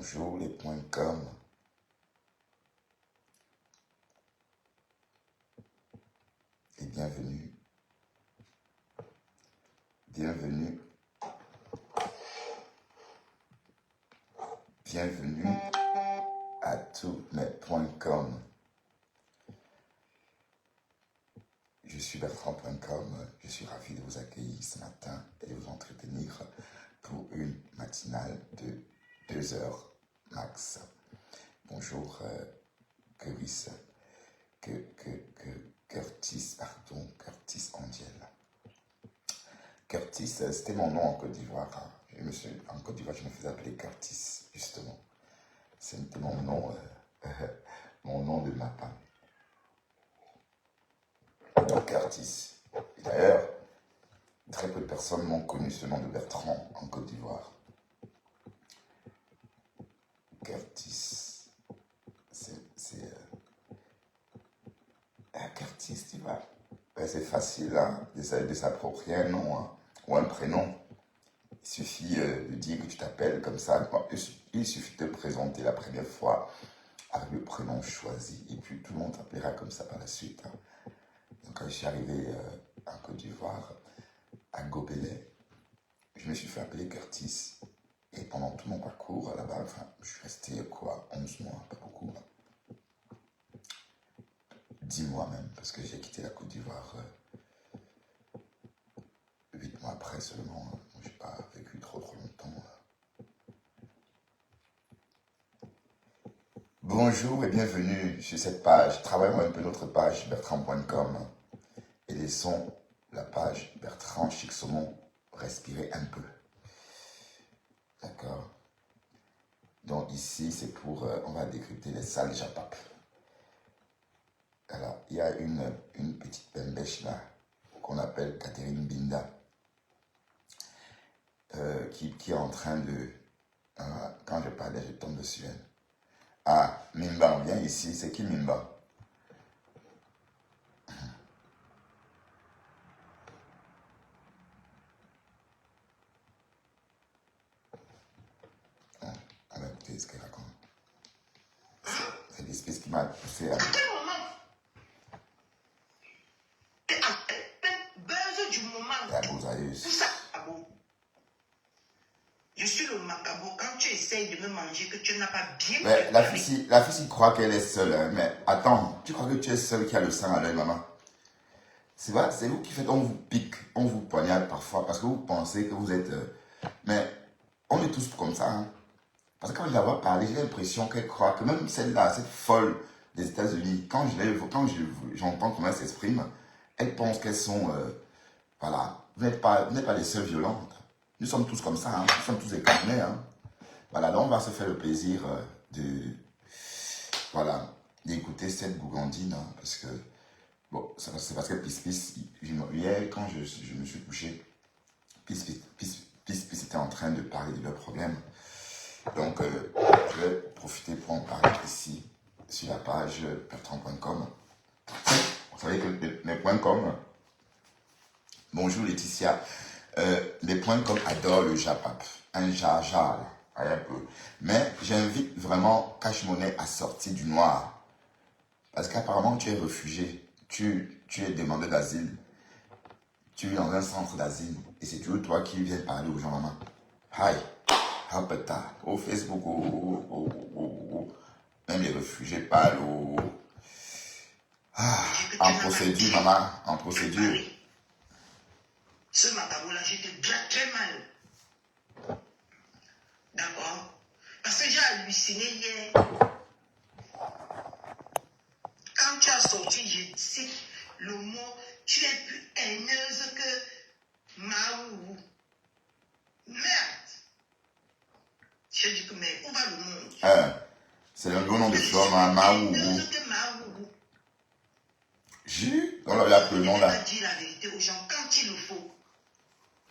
Bonjour les points com et bienvenue, bienvenue, bienvenue à tous mes points com. Je suis Bertrand.com, je suis ravi de vous accueillir ce matin et de vous entretenir pour une matinale de 2 heures max. Bonjour Curtis, Curtis Andiel. Curtis, c'était mon nom en Côte d'Ivoire. En Côte d'Ivoire, je me faisais appeler Curtis, justement. C'était mon nom, mon nom de ma femme. Donc Curtis. Et d'ailleurs, très peu de personnes m'ont connu ce nom de Bertrand en Côte d'Ivoire. Curtis. Curtis, tu vois. C'est facile hein, de s'approprier un nom hein, ou un prénom. Il suffit de dire que tu t'appelles comme ça. Il suffit de te présenter la première fois avec le prénom choisi. Et puis tout le monde t'appellera comme ça par la suite. Hein. Donc quand je suis arrivé en Côte d'Ivoire, à Gobelais, je me suis fait appeler Curtis. Et pendant tout mon parcours là-bas, enfin, je suis resté quoi, 11 mois, pas beaucoup. 10 mois même, parce que j'ai quitté la Côte d'Ivoire 8 mois après seulement. Je n'ai pas vécu trop longtemps. Bonjour et bienvenue sur cette page. Travaillons un peu notre page Bertrand.com et laissons la page Bertrand Chic Saumon respirer un peu. D'accord? Donc ici, c'est pour, on va décrypter les salles Japap. Alors, il y a une petite bembèche là, qu'on appelle Catherine Binda, qui est en train de, quand je parlais, je tombe dessus elle. Ah, Mimba, on vient ici, c'est qui Mimba? On va écouter ce qu'elle raconte. C'est l'espèce qui m'a poussé à... La bousailleuse. Je suis le macabre. Quand tu essayes de me manger, que tu n'as pas bien... Mais la fille croit qu'elle est seule. Hein, mais attends, tu crois que tu es seule qui a le sang à l'œil, maman? C'est vrai, c'est vous qui faites, on vous pique, on vous poignarde parfois parce que vous pensez que vous êtes... mais on est tous comme ça. Hein. Parce que quand je la vois parler, j'ai l'impression qu'elle croit que même celle-là, cette folle des États-Unis, quand j'entends comment elle s'exprime, elle pense qu'elles sont... voilà, vous n'êtes pas les seules violentes. Nous sommes tous comme ça, hein. Nous sommes tous écarnés. Hein. Voilà, donc on va se faire le plaisir d'écouter cette gougandine, hein, parce que, bon, c'est parce que Pis, hier, quand je me suis couché, Pis était en train de parler de leurs problèmes. Donc, je vais profiter pour en parler ici, sur la page Bertrand.com. Vous savez que les points com, bonjour Laetitia, les points com adorent le Japap, un jaja, un peu. Mais j'invite vraiment Cash-Monnaie à sortir du noir. Parce qu'apparemment tu es réfugié, tu es demandeur d'asile, tu es dans un centre d'asile. Et c'est toujours toi qui viens parler aux gens, maman. Hi, hapeta, au Facebook, même les réfugiés parlent en procédure, maman, en procédure. Ce macabre-là, j'étais bien très mal. D'accord? Parce que j'ai halluciné hier. Quand tu as sorti, je cite le mot, tu es plus haineuse que Maou. Merde! Je dis que, mais où va le monde? C'est le nom de Flora, Maou. Haineuse que Maou. Jus? On l'avait appelé le nom là. Il va dire la vérité aux gens quand il le faut.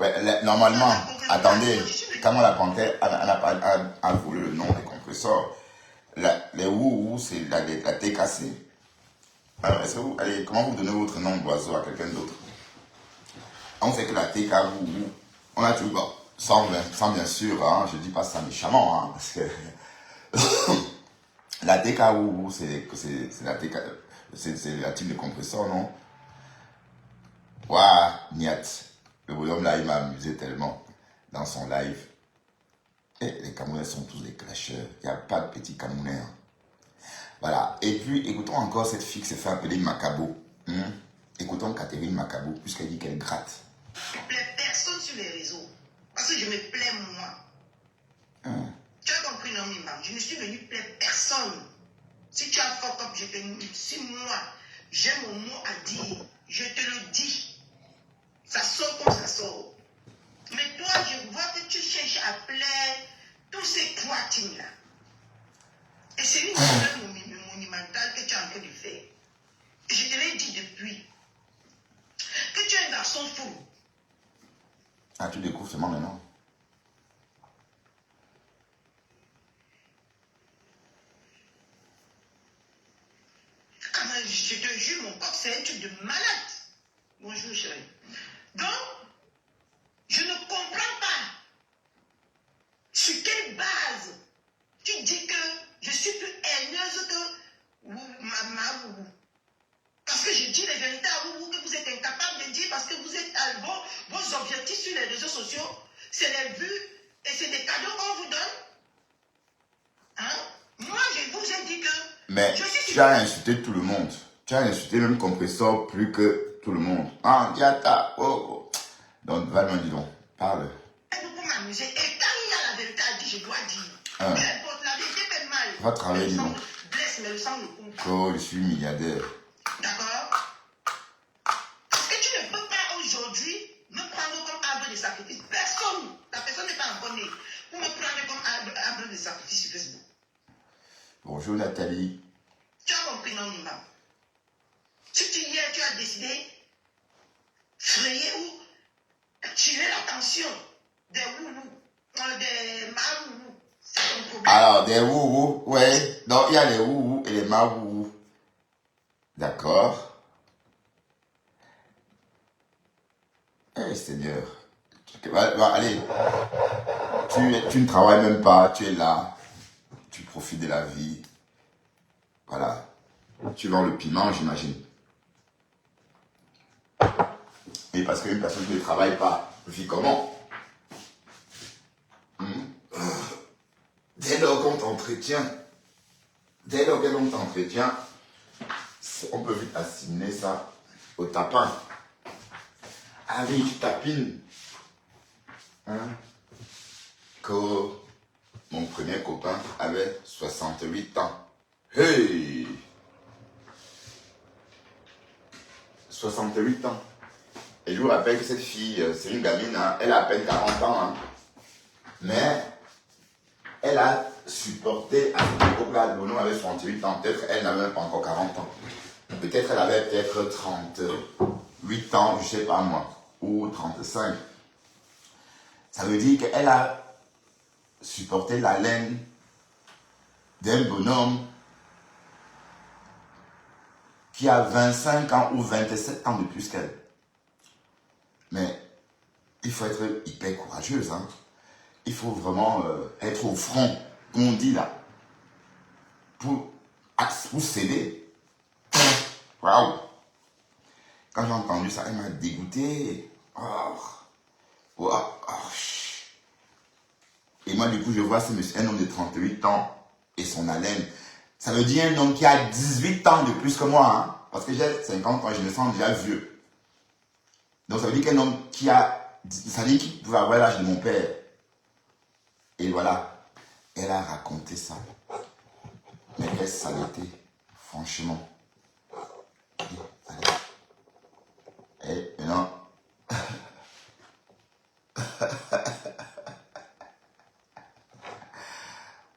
Ouais, normalement, attendez, quand on la panthère, a volé le nom des compresseurs. Les ou c'est la tête cassée. Alors, comment vous donnez votre nom d'oiseau à quelqu'un d'autre? On sait que la tête ou on a toujours, sans bien sûr, hein, je dis pas ça méchamment, hein, parce que La TKOU, c'est la type de compresseur, non? Waouh, Niat. Le bonhomme là, il m'a amusé tellement dans son live. Et les Camerounais sont tous des clasheurs. Il n'y a pas de petits Camerounais. Hein. Voilà. Et puis, écoutons encore cette fille qui s'est fait appeler Macabo. Écoutons Catherine Macabo, puisqu'elle dit qu'elle gratte. Je ne plais personne sur les réseaux. Parce que je me plais moi. Tu as compris, non, Mima? Je ne suis venu plaire personne. Si tu as fuck up, si moi, j'ai mon mot à dire, je te le dis. Ça sort comme ça sort. Mais toi, je vois que tu cherches à plaire tous ces poitines-là. Et c'est une erreur monumentale que tu es en train de faire. Et je te l'ai dit depuis. Que tu es un garçon fou. Ah, tu découvres seulement maintenant. Je te jure, mon corps, c'est un truc de malade. Bonjour, chérie. Donc, je ne comprends pas sur quelle base tu dis que je suis plus haineuse que ma. Parce que je dis les vérités à vous que vous êtes incapable de dire parce que vous êtes vos objectifs sur les réseaux sociaux, c'est les vues et c'est des cadeaux qu'on vous donne. Hein? Moi, je vous ai dit que... Mais tu as insulté tout le monde. Tu as insulté même compresseur plus que tout le monde. Ah, Diata, oh. Donc, va-moi, dis donc, parle. C'est pour m'amuser. Et quand il y a la vérité à dire, je dois dire. Peu importe, la vérité fait mal. Va travailler, dis donc. Blesse, mais le sang ne coule pas. Oh, je suis milliardaire. D'accord? Parce que tu ne peux pas aujourd'hui me prendre comme arbre de sacrifice. Personne, la personne n'est pas encore née pour me prendre comme arbre de sacrifice sur Facebook. Bonjour Nathalie. Tu as compris, non, Nima? Si hier tu as décidé frayer ou tirer l'attention des woulous, des maroulous, c'est ton problème. Alors, des woulous, ouais. Donc, il y a les woulous et les maroulous. D'accord. Eh, Seigneur. Allez. Tu ne travailles même pas, tu es là. Tu profites de la vie. Voilà. Tu vends le piment, j'imagine. Et parce qu'une personne qui ne travaille pas vit comment? Dès lors qu'on t'entretient, on peut vite assimiler ça au tapin. Ah oui, tu tapines. Que mon premier copain avait 68 ans. Hey! 68 ans. Et je vous rappelle que cette fille, c'est une gamine, hein, elle a à peine 40 ans. Hein. Mais elle a supporté à cette époque-là, Bono avait 68 ans. Peut-être elle n'avait même pas encore 40 ans. Peut-être elle avait peut-être 38 ans, je ne sais pas moi, ou 35. Ça veut dire qu'elle a supporté la laine d'un bonhomme qui a 25 ans ou 27 ans de plus qu'elle. Mais il faut être hyper courageuse. Hein. Il faut vraiment être au front, comme on dit là, pour céder. Waouh! Quand j'ai entendu ça, elle m'a dégoûté. Et moi, du coup, je vois un homme de 38 ans et son haleine. Ça veut dire un homme qui a 18 ans de plus que moi. Hein, parce que j'ai 50 ans, je me sens déjà vieux. Donc, ça veut dire qu'un homme qui a... Ça veut dire qu'il pouvait avoir l'âge de mon père. Et voilà. Elle a raconté ça. Mais quelle saleté. Franchement. Et maintenant...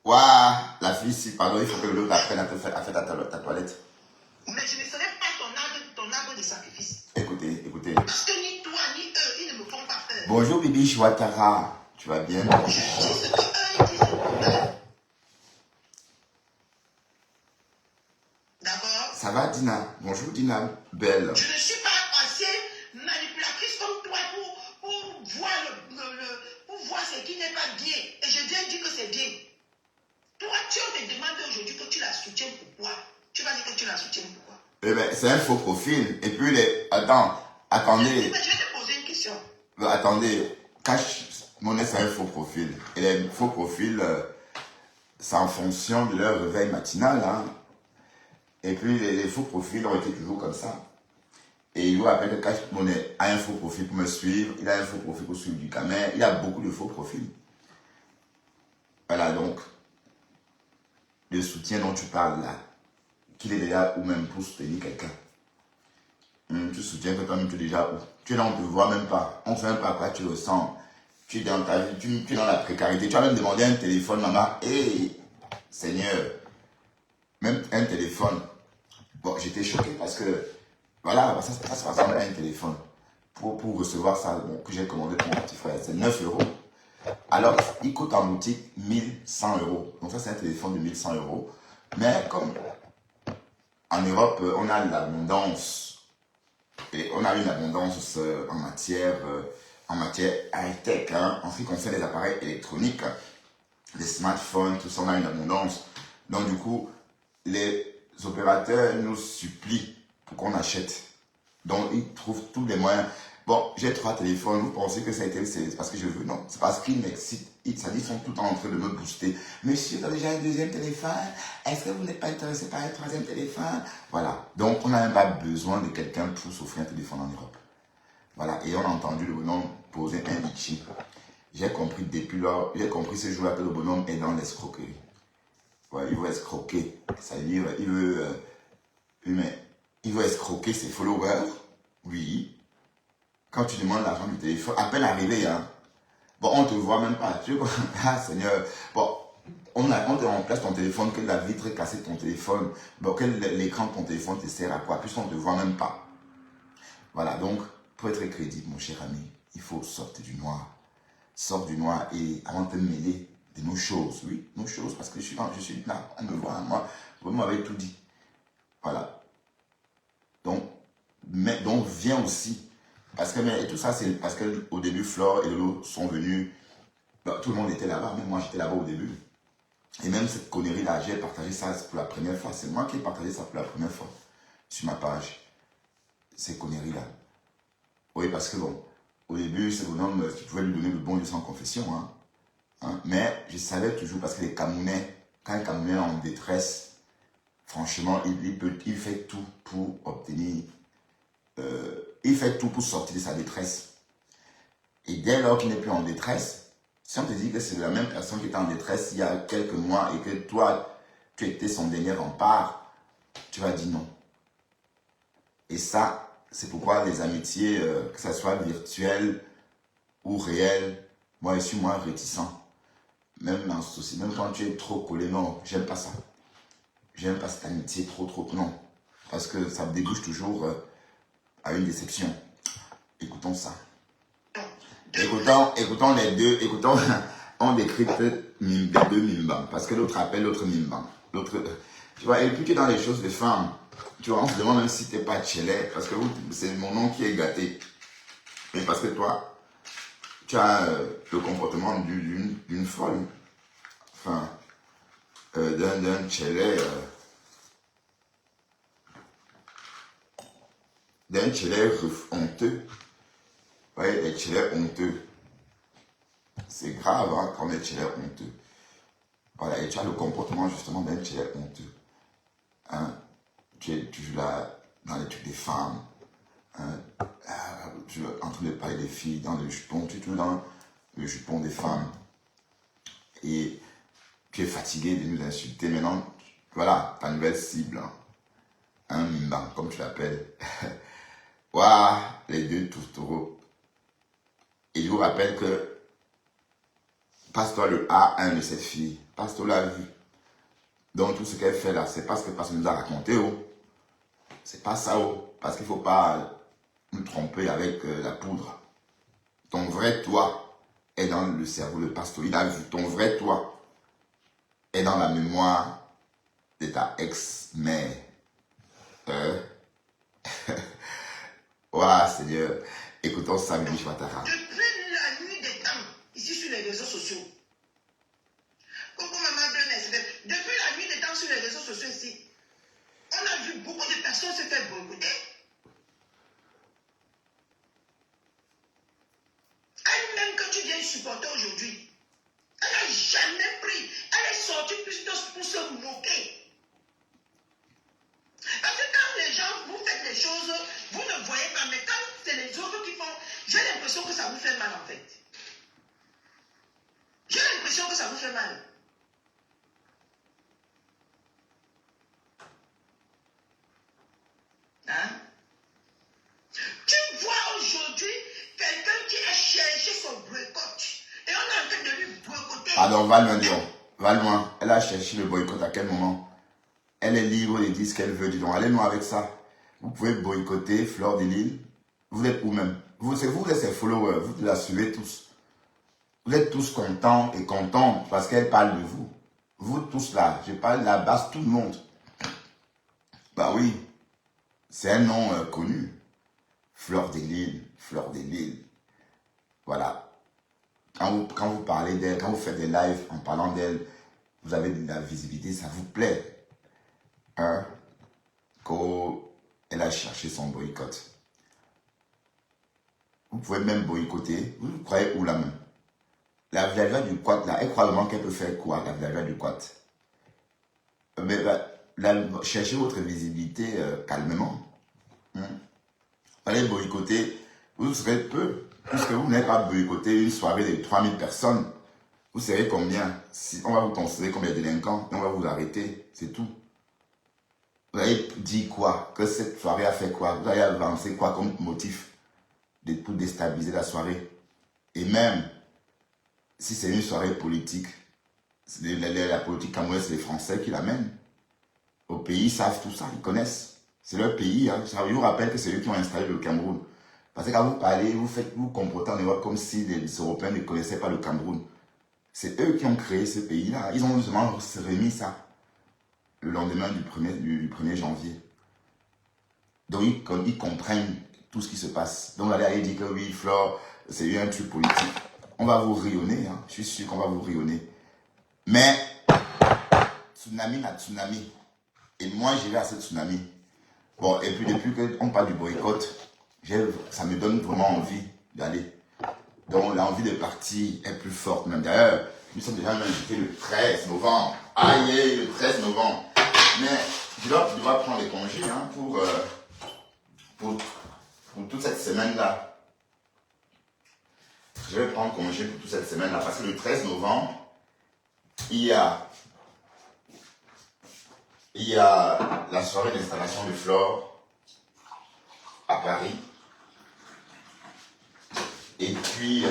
Waouh, la fille, si, pardon, il faut que l'autre apprenne à faire ta toilette. Mais je ne serai pas ton arbre de sacrifice. Écoutez. Parce que ni toi, ni eux, ils ne me font pas peur. Bonjour, Bibi Chouatara. Tu vas bien? Je dis ce que eux, ils disent. D'accord? Ça va, Dina? Bonjour, Dina. Belle. Je ne suis pas assez manipulatrice comme toi pour voir ce qui n'est pas bien. Et je viens dire que c'est bien. Toi, tu es demande aujourd'hui que tu la soutiens pourquoi? Tu vas dire que tu la soutiens pourquoi? Eh ben, c'est un faux profil. Et puis, attendez. Je vais te poser une question. Attendez, Monnaie, c'est un faux profil. Et les faux profils, c'est en fonction de leur réveil matinal. Hein. Et puis, les faux profils ont été toujours comme ça. Et il vous rappelle que Cash Monnaie a un faux profil pour me suivre. Il a un faux profil pour suivre du Camer. Il a beaucoup de faux profils. Voilà, donc, le soutien dont tu parles là, qu'il est déjà ou même pour soutenir quelqu'un. Tu soutiens que toi-même tu es déjà où? Tu es là, on ne te voit même pas. On ne sait même pas à quoi tu ressembles. Tu es dans ta vie, tu es dans la précarité. Tu as même demandé un téléphone, maman. Hé, Seigneur, même un téléphone. Bon, j'étais choqué parce que, voilà, ça ressemble à un téléphone. Pour recevoir ça, bon, que j'ai commandé pour mon petit frère, c'est 9 euros. Alors, il coûte en boutique 1100 euros. Donc ça, c'est un téléphone de 1100 euros. Mais comme en Europe, on a l'abondance. Et on a une abondance en matière high-tech, hein, en ce qui concerne les appareils électroniques, les smartphones, tout ça, on a une abondance. Donc du coup, les opérateurs nous supplient pour qu'on achète. Donc ils trouvent tous les moyens. Bon, j'ai 3 téléphones, vous pensez que ça a été c'est parce que je veux? Non, c'est parce qu'ils m'excitent. Ils sont tout le temps en train de me booster. Monsieur, tu as déjà un deuxième téléphone? Est-ce que vous n'êtes pas intéressé par un troisième téléphone? Voilà. Donc, on n'a même pas besoin de quelqu'un pour s'offrir un téléphone en Europe. Voilà. Et on a entendu le bonhomme poser un litchi. J'ai compris depuis lors, j'ai compris ce jour-là que le bonhomme est dans l'escroquerie. Ouais, il veut escroquer. Ça veut dire, il veut escroquer ses followers. Oui. Quand tu demandes l'argent du téléphone, à peine arrivé, hein. Bon, on ne te voit même pas. Tu vois, ah Seigneur. Bon, on te remplace ton téléphone, que la vitre est cassée de ton téléphone. Bon, que l'écran de ton téléphone te sert à quoi? Puisqu'on ne te voit même pas. Voilà, donc, pour être crédible, mon cher ami, il faut sortir du noir. Sors du noir et avant de te mêler de nos choses. Oui, nos choses, parce que je suis là, on me voit, moi, vous m'avez tout dit. Voilà. Donc, viens aussi. Parce que, mais tout ça, c'est parce qu'au début, Flore et Lolo sont venus. Ben, tout le monde était là-bas, même moi j'étais là-bas au début. Et même cette connerie-là, j'ai partagé ça pour la première fois. C'est moi qui ai partagé ça pour la première fois sur ma page. Ces conneries-là. Oui, parce que bon, au début, c'est bonhomme, tu pouvais lui donner le bon Dieu sans confession. Hein. Mais je savais toujours, parce que les Camerounais, quand un Camerounais est en détresse, franchement, il fait tout pour obtenir. Il fait tout pour sortir de sa détresse. Et dès lors qu'il n'est plus en détresse, si on te dit que c'est la même personne qui était en détresse il y a quelques mois et que toi, tu étais son dernier rempart, tu vas dire non. Et ça, c'est pourquoi les amitiés, que ce soit virtuelles ou réelles, moi je suis moins réticent. Même en souci, même quand tu es trop collé, non, j'aime pas ça. J'aime pas cette amitié trop, non. Parce que ça me débouche toujours à une déception. Écoutons ça. Écoutons les deux, on décrypte les deux Mimbam, parce que l'autre appelle l'autre Mimbam. Tu vois, et puis tu es dans les choses des femmes, tu vois, on se demande même si tu n'es pas Tchelé, parce que c'est mon nom qui est gâté. Mais parce que toi, tu as le comportement d'une folle, enfin, d'un Tchelé, honteux. Ouais, être Tchelé honteux. C'est grave hein, quand on est Tchelé honteux. Voilà, et tu as le comportement justement d'un Tchelé honteux. Hein? Tu es toujours là dans les trucs des femmes. Hein? Tu es en train de parler des filles dans le jupon. Tu es toujours dans le jupon des femmes. Et tu es fatigué de nous insulter. Maintenant, voilà, ta nouvelle cible. Un Mimban, comme tu l'appelles. Waouh, les deux tourtereaux. Et je vous rappelle que Passe-toi le A1 de cette fille. Passe-toi l'a vu. Donc tout ce qu'elle fait là, c'est pas ce que Pasteur nous a raconté. Oh. C'est pas ça. Oh. Parce qu'il ne faut pas nous tromper avec la poudre. Ton vrai toi est dans le cerveau de Pasteur. Il a vu. Ton vrai toi est dans la mémoire de ta ex-mère. Ouah, Seigneur. Écoutons ça, Bibi Chouatara. Depuis la nuit des temps, ici sur les réseaux sociaux, Coco Maman Blenès, depuis la nuit que ça vous fait mal en fait. J'ai l'impression que ça vous fait mal. Hein? Tu vois aujourd'hui quelqu'un qui a cherché son boycott et on est en train de lui boycotter. Pardon, va loin, Dion. Va loin. Elle a cherché le boycott à quel moment? Elle est libre de dire ce qu'elle veut. Dis donc, allez-nous avec ça. Vous pouvez boycotter Fleur de Lille. Vous êtes où même? Vous êtes ses followers. Vous la suivez tous. Vous êtes tous contents et contents parce qu'elle parle de vous. Vous tous là, je parle de la base, tout le monde. Bah oui, c'est un nom connu. Fleur de Lille, Fleur de Lille. Voilà. Quand vous parlez d'elle, quand vous faites des lives en parlant d'elle, vous avez de la visibilité, ça vous plaît. Hein? Elle a cherché son boycott. Vous pouvez même boycotter. Vous croyez où là même? La villageoise du Quat, là, elle croit vraiment qu'elle peut faire quoi, la villageoise du Quat? Mais cherchez votre visibilité calmement. Allez boycotter, vous serez peu. Puisque vous n'êtes pas boycotter une soirée de 3000 personnes, vous savez combien? Si on va vous considérer comme des délinquants, on va vous arrêter, c'est tout. Vous allez dire quoi? Que cette soirée a fait quoi? Vous allez avancer quoi comme motif pour déstabiliser la soirée? Et même, si c'est une soirée politique, la politique camerounaise, c'est les Français qui l'amènent. Au pays, ils savent tout ça, ils connaissent. C'est leur pays. Hein. Je vous rappelle que c'est eux qui ont installé le Cameroun. Parce que quand vous parlez, vous comportez en Europe comme si les Européens ne connaissaient pas le Cameroun. C'est eux qui ont créé ce pays-là. Ils ont justement remis ça le lendemain du 1er janvier. Donc ils comprennent tout ce qui se passe. Donc allez dire que oui, Flore, c'est eu un truc politique. On va vous rayonner, hein. Je suis sûr qu'on va vous rayonner. Mais, tsunami na tsunami. Et moi, j'irai à ce tsunami. Bon, et puis depuis qu'on parle du boycott, ça me donne vraiment envie d'aller. Donc l'envie de partir est plus forte même. D'ailleurs, nous sommes déjà invités le 13 novembre. Aïe, le 13 novembre. Mais je dois prendre des congés hein, pour toute cette semaine-là. Je vais prendre congé pour toute cette semaine-là parce que le 13 novembre, il y a la soirée d'installation de Flore à Paris. Et puis,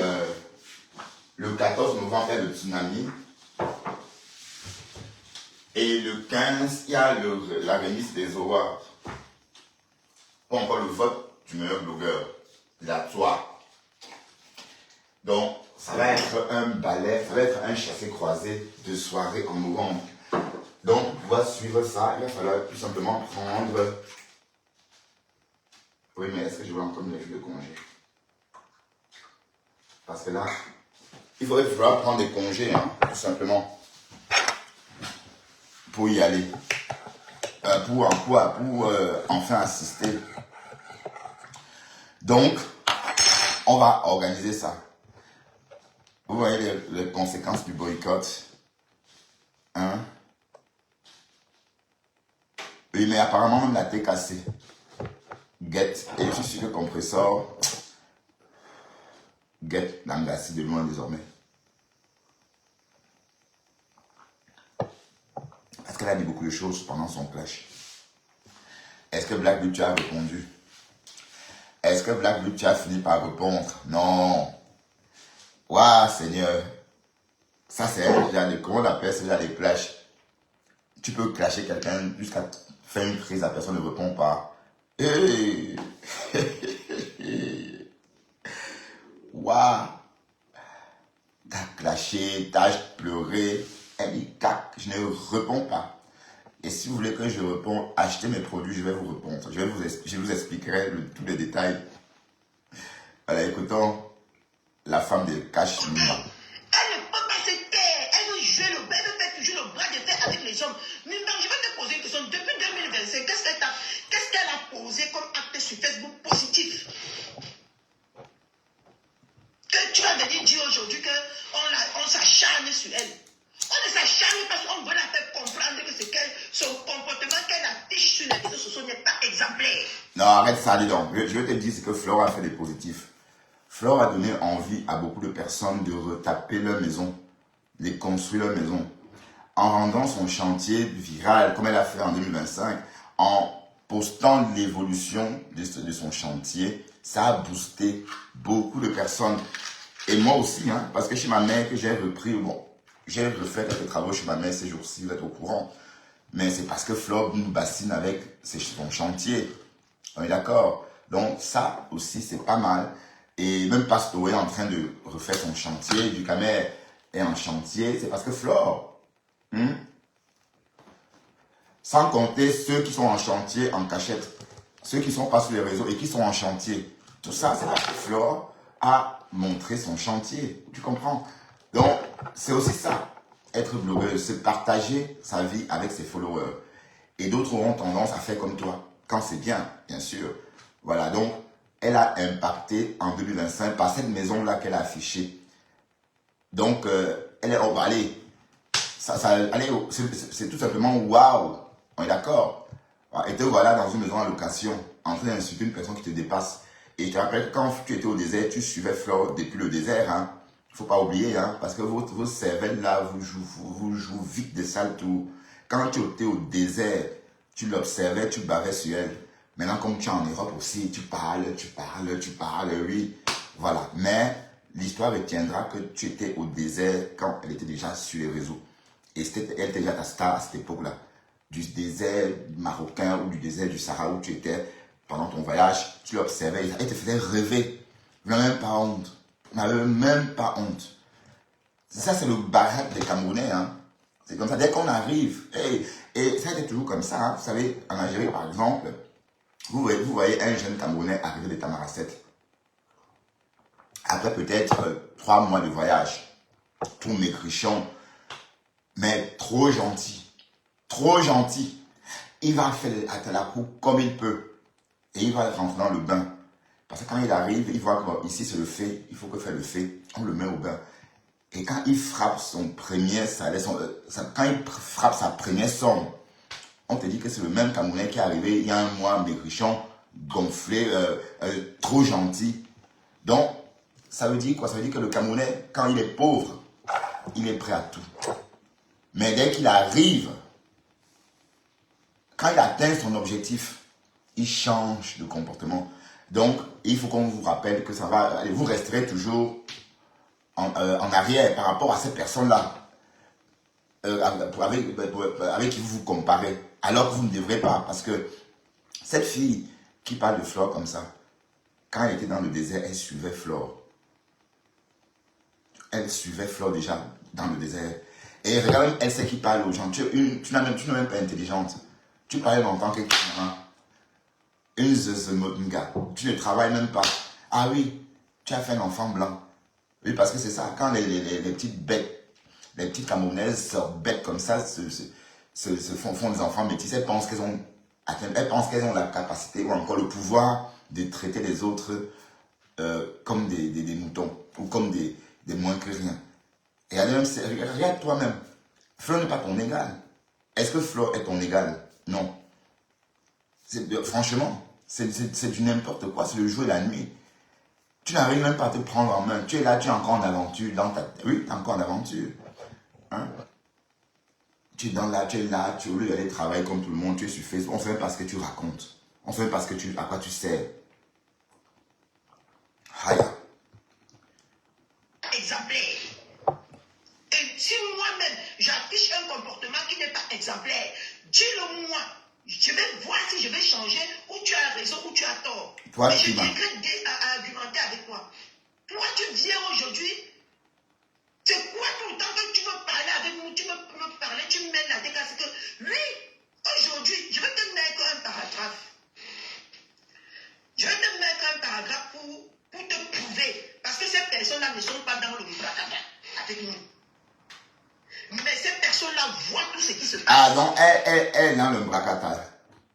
le 14 novembre, il y a le tsunami. Et le 15, il y a la remise des awards. Pas encore le vote du meilleur blogueur. La toi. Donc, ça va être un ballet, ça va être un chassé-croisé de soirée en novembre. Donc, pour pouvoir suivre ça, il va falloir tout simplement prendre... Oui, mais est-ce que je vais encore mes jours de congé? Parce que là, il faudrait falloir prendre des congés, hein, tout simplement, pour y aller. Pour enfin assister. Donc, on va organiser ça. Vous voyez les conséquences du boycott. Hein? Oui, mais apparemment, même la TKC. Get. Et je suis sûr que Compressor get Langassi de loin désormais. Parce qu'elle a dit beaucoup de choses pendant son clash. Est-ce que Black Beauty a répondu? Est-ce que Black Beauty a fini par répondre? Non. Waouh, Seigneur. Ça, c'est un genre de... Comment on appelle ce genre de clash? Tu peux clasher quelqu'un jusqu'à faire une crise, la personne ne répond pas. Hey. Waouh. T'as clashé, t'as pleuré. Elle dit, cac, je ne réponds pas. Et si vous voulez que je réponde, achetez mes produits, je vais vous répondre. Je vous expliquerai tous les détails. Voilà, écoutons la femme de Cash Nima. Elle ne peut pas se taire. Elle veut jouer elle veut faire toujours le bras de fer avec les hommes. Mimba, je vais te poser une question. Depuis 2025, qu'est-ce qu'elle a posé comme acte sur Facebook positif? Que tu vas venir dire aujourd'hui qu'on s'acharne sur elle. On ne s'acharne pas, on veut la faire comprendre que son comportement qu'elle affiche sur les réseaux sociaux n'est pas exemplaire. Non, arrête ça, dis donc. Je vais te dire ce que Flore a fait de positif. Flore a donné envie à beaucoup de personnes de retaper leur maison, de construire leur maison, en rendant son chantier viral, comme elle a fait en 2025, en postant l'évolution de son chantier. Ça a boosté beaucoup de personnes. Et moi aussi, hein, parce que chez ma mère, que j'ai repris, bon, j'ai refait quelques travaux chez ma mère ces jours-ci, vous êtes au courant. Mais c'est parce que Flore nous bassine avec son chantier. On est d'accord? Donc ça aussi, c'est pas mal. Et même Pasto est en train de refaire son chantier, du Camer est en chantier, c'est parce que Flore, sans compter ceux qui sont en chantier en cachette, ceux qui sont pas sur les réseaux et qui sont en chantier. Tout ça, c'est parce que Flore a montré son chantier. Tu comprends? Donc, c'est aussi ça, être blogueuse, c'est partager sa vie avec ses followers. Et d'autres auront tendance à faire comme toi, quand c'est bien, bien sûr. Voilà, donc, elle a impacté en 2025 par cette maison-là qu'elle a affichée. Donc, elle est, oh, bah, allez, allez, c'est tout simplement waouh, on est d'accord. Et te voilà dans une maison en location, en train d'insulter une personne qui te dépasse. Et je te rappelle que quand tu étais au désert, tu suivais Flore depuis le désert, hein. Il ne faut pas oublier, hein, parce que vos cervelles là, vous jouez vite des sales tours. Quand tu étais au désert, tu l'observais, tu bavais sur elle. Maintenant, comme tu es en Europe aussi, tu parles, oui. Voilà. Mais l'histoire retiendra que tu étais au désert quand elle était déjà sur les réseaux. Et elle était déjà ta star à cette époque-là. Du désert marocain ou du désert du Sahara où tu étais pendant ton voyage, tu l'observais, elle te faisait rêver. Tu n'avais même pas honte. Tu n'avais même pas honte. Ça, c'est le baraque des Camerounais, hein. C'est comme ça, dès qu'on arrive, et ça a été toujours comme ça, hein. Vous savez, en Algérie, par exemple, vous voyez un jeune Camerounais arriver de Tamaracet. Après peut-être 3 mois de voyage, tout maigrichon, mais trop gentil. Trop gentil. Il va faire la cour comme il peut. Et il va rentrer dans le bain. Parce que quand il arrive, il voit que ici c'est le fait, il faut que faire le fait, on le met au bain. Et quand il frappe son premier salaire, quand il frappe sa première somme, on te dit que c'est le même Camerounais qui est arrivé il y a un mois, maigrichon, gonflé, trop gentil. Donc, ça veut dire quoi? Ça veut dire que le Camerounais, quand il est pauvre, il est prêt à tout. Mais dès qu'il arrive, quand il atteint son objectif, il change de comportement. Donc, il faut qu'on vous rappelle que ça va, vous resterez toujours en arrière par rapport à ces personnes-là, avec qui vous vous comparez, alors que vous ne devrez pas. Parce que cette fille qui parle de Flore comme ça, quand elle était dans le désert, elle suivait Flore. Elle suivait Flore déjà dans le désert. Et regarde, elle sait qui parle aux gens. Tu n'es même pas intelligente. Tu parles longtemps que une zezemotnga. Tu ne travailles même pas. Ah oui, tu as fait un enfant blanc. Oui, parce que c'est ça. Quand les petites bêtes, les petites Camerounaises sortent bêtes comme ça, font des enfants métis, elles pensent qu'elles ont la capacité ou encore le pouvoir de traiter les autres comme des moutons ou comme des moins que rien. Et regarde toi-même. Flore n'est pas ton égal. Est-ce que Flore est ton égal? Non. Franchement, c'est du n'importe quoi. C'est le jour et la nuit. Tu n'arrives même pas à te prendre en main. Tu es là, tu es encore en aventure. Oui, tu es encore en aventure. Hein? Tu es là, tu au lieu d'aller travailler comme tout le monde, tu es sur Facebook. On ne fait même pas ce que tu racontes. On ne fait même pas à quoi tu sers. Haya. Exemplaire. Et si moi-même, j'affiche un comportement qui n'est pas exemplaire, dis-le moi. Je vais voir si je vais changer, ou tu as raison, ou tu as tort. Toi, mais je viendrai à argumenter avec toi. Toi, tu viens aujourd'hui, c'est quoi tout le temps que tu veux parler avec nous, tu veux parler, tu me mènes la décasse que lui, aujourd'hui, je vais te mettre un paragraphe. Je vais te mettre un paragraphe pour te prouver. Parce que ces personnes-là ne sont pas dans le bracada avec nous. Mais ces personnes-là voient tout ce qui se passe. Ah, donc, elle dans le bracata.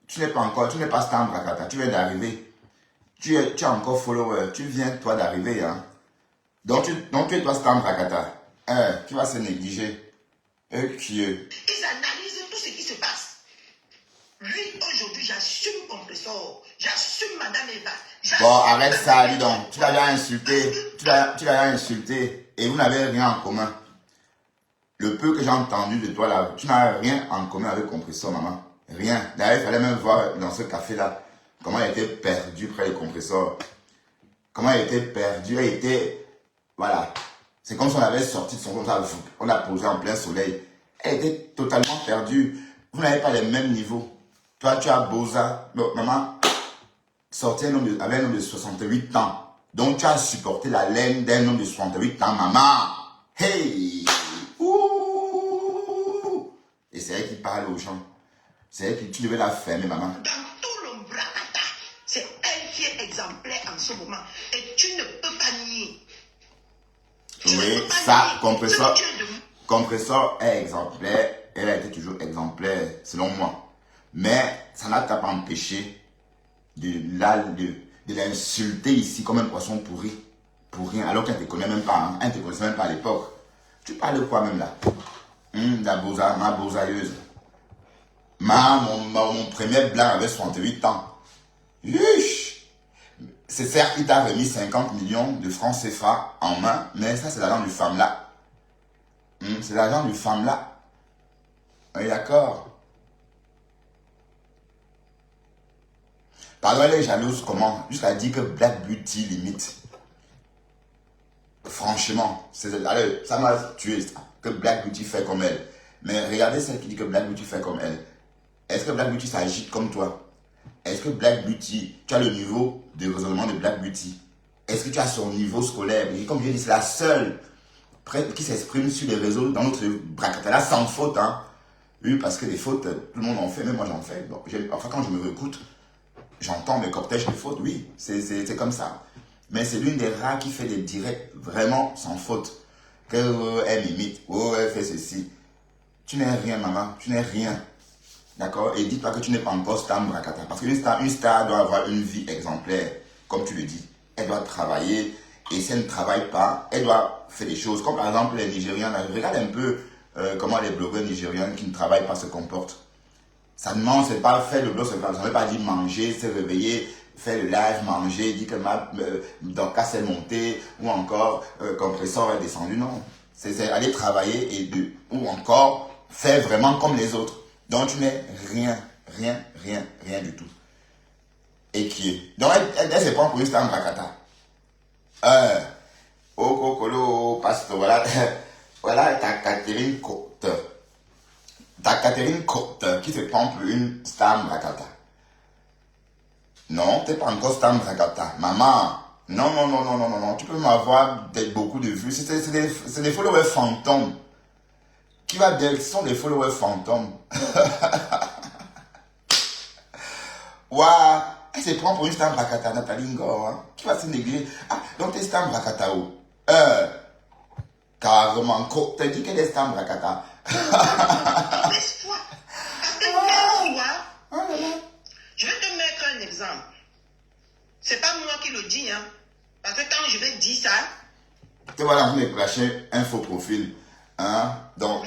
Tu n'es pas star bracata. Tu viens d'arriver. Tu es encore follower. Tu viens, toi, d'arriver, hein. Donc, tu es toi star bracata. Tu vas se négliger. Ils analysent tout ce qui se passe. Lui, aujourd'hui, j'assume compresseur. J'assume Madame Eva. Bon, arrête ça, dis donc. Tu l'as déjà insulté. Tu l'as déjà insulté. Et vous n'avez rien en commun. Le peu que j'ai entendu de toi là, tu n'as rien en commun avec compresseur, maman. Rien. D'ailleurs, il fallait même voir dans ce café-là comment elle était perdue près du compresseur. Comment elle était perdue. Elle était... Voilà. C'est comme si on avait sorti de son compte. On l'a posé en plein soleil. Elle était totalement perdue. Vous n'avez pas les mêmes niveaux. Toi, tu as Boza. Donc, maman, sorti avec un homme de 68 ans. Donc, tu as supporté la laine d'un homme de 68 ans, maman. Hey! Ouh! Et c'est elle qui parle aux gens. C'est elle qui... Tu devais la fermer, maman. Dans tout le bracata, c'est elle qui est exemplaire en ce moment. Et tu ne peux pas nier. Oui, ça, compresseur est exemplaire. Elle a été toujours exemplaire, selon moi. Mais ça n'a qu'à pas empêcher de l'insulter ici comme un poisson pourri. Pour rien, alors qu'elle ne te connaît même pas. Hein. Elle ne te connaissait même pas à l'époque. Tu parles de quoi même là? La bosa, ma bosailleuse. Mon premier blanc avait 68 ans. Yush! C'est certes, il t'a remis 50 millions de francs CFA en main, mais ça, c'est l'argent du femme là. C'est l'argent du femme là. Oui, d'accord. Pardon, elle est jalouse comment? Jusqu'à dire que Black Beauty limite. Franchement, allez, ça m'a tué ça, que Black Beauty fait comme elle. Mais regardez celle qui dit que Black Beauty fait comme elle. Est-ce que Black Beauty s'agite comme toi? Est-ce que Black Beauty, tu as le niveau de raisonnement de Black Beauty? Est-ce que tu as son niveau scolaire? Et comme je l'ai dit, c'est la seule qui s'exprime sur les réseaux dans notre bracata sans faute. Hein. Oui, parce que les fautes, tout le monde en fait, même moi j'en fais. Donc, enfin, quand je me réécoute, j'entends mes cortèges de fautes, oui, c'est comme ça. Mais c'est l'une des rares qui fait des directs vraiment sans faute. Elle m'imite, elle fait ceci. Tu n'es rien, maman, tu n'es rien. D'accord? Et dis-toi que tu n'es pas encore star bracata. Parce qu'une star doit avoir une vie exemplaire, comme tu le dis. Elle doit travailler. Et si elle ne travaille pas, elle doit faire des choses. Comme par exemple les Nigériens. Regarde un peu comment les blogueurs nigériens qui ne travaillent pas se comportent. Ça demande, c'est pas faire le blog, ça ne veut pas dire manger, se réveiller, faire le live, manger, dire que donc s'est monté, ou encore compresseur est descendu. Non. C'est aller travailler ou encore faire vraiment comme les autres. Donc tu n'es rien du tout. Et qui est. Donc elle se prend pour une star bracata. Parce que voilà, voilà ta Catherine Côte. Ta Catherine Côte qui se prend pour une star bracata. Non, tu n'es pas encore star bracata. Maman, non. Tu peux m'avoir beaucoup de vues. C'est des followers fantômes. Qui va dire, ce sont des followers fantômes. Waouh, elle se prend pour une star bracata, Nathalie Ngor. Hein? Qui va se négliger? Ah, donc t'es star bracata où? Carrément, t'as dit qu'elle est star bracata. Laisse-toi. Je vais te mettre un exemple. C'est pas moi qui le dis, hein. Parce que quand je vais dire ça. Tu vas là, vous me clasher un faux profil. Hein? Donc,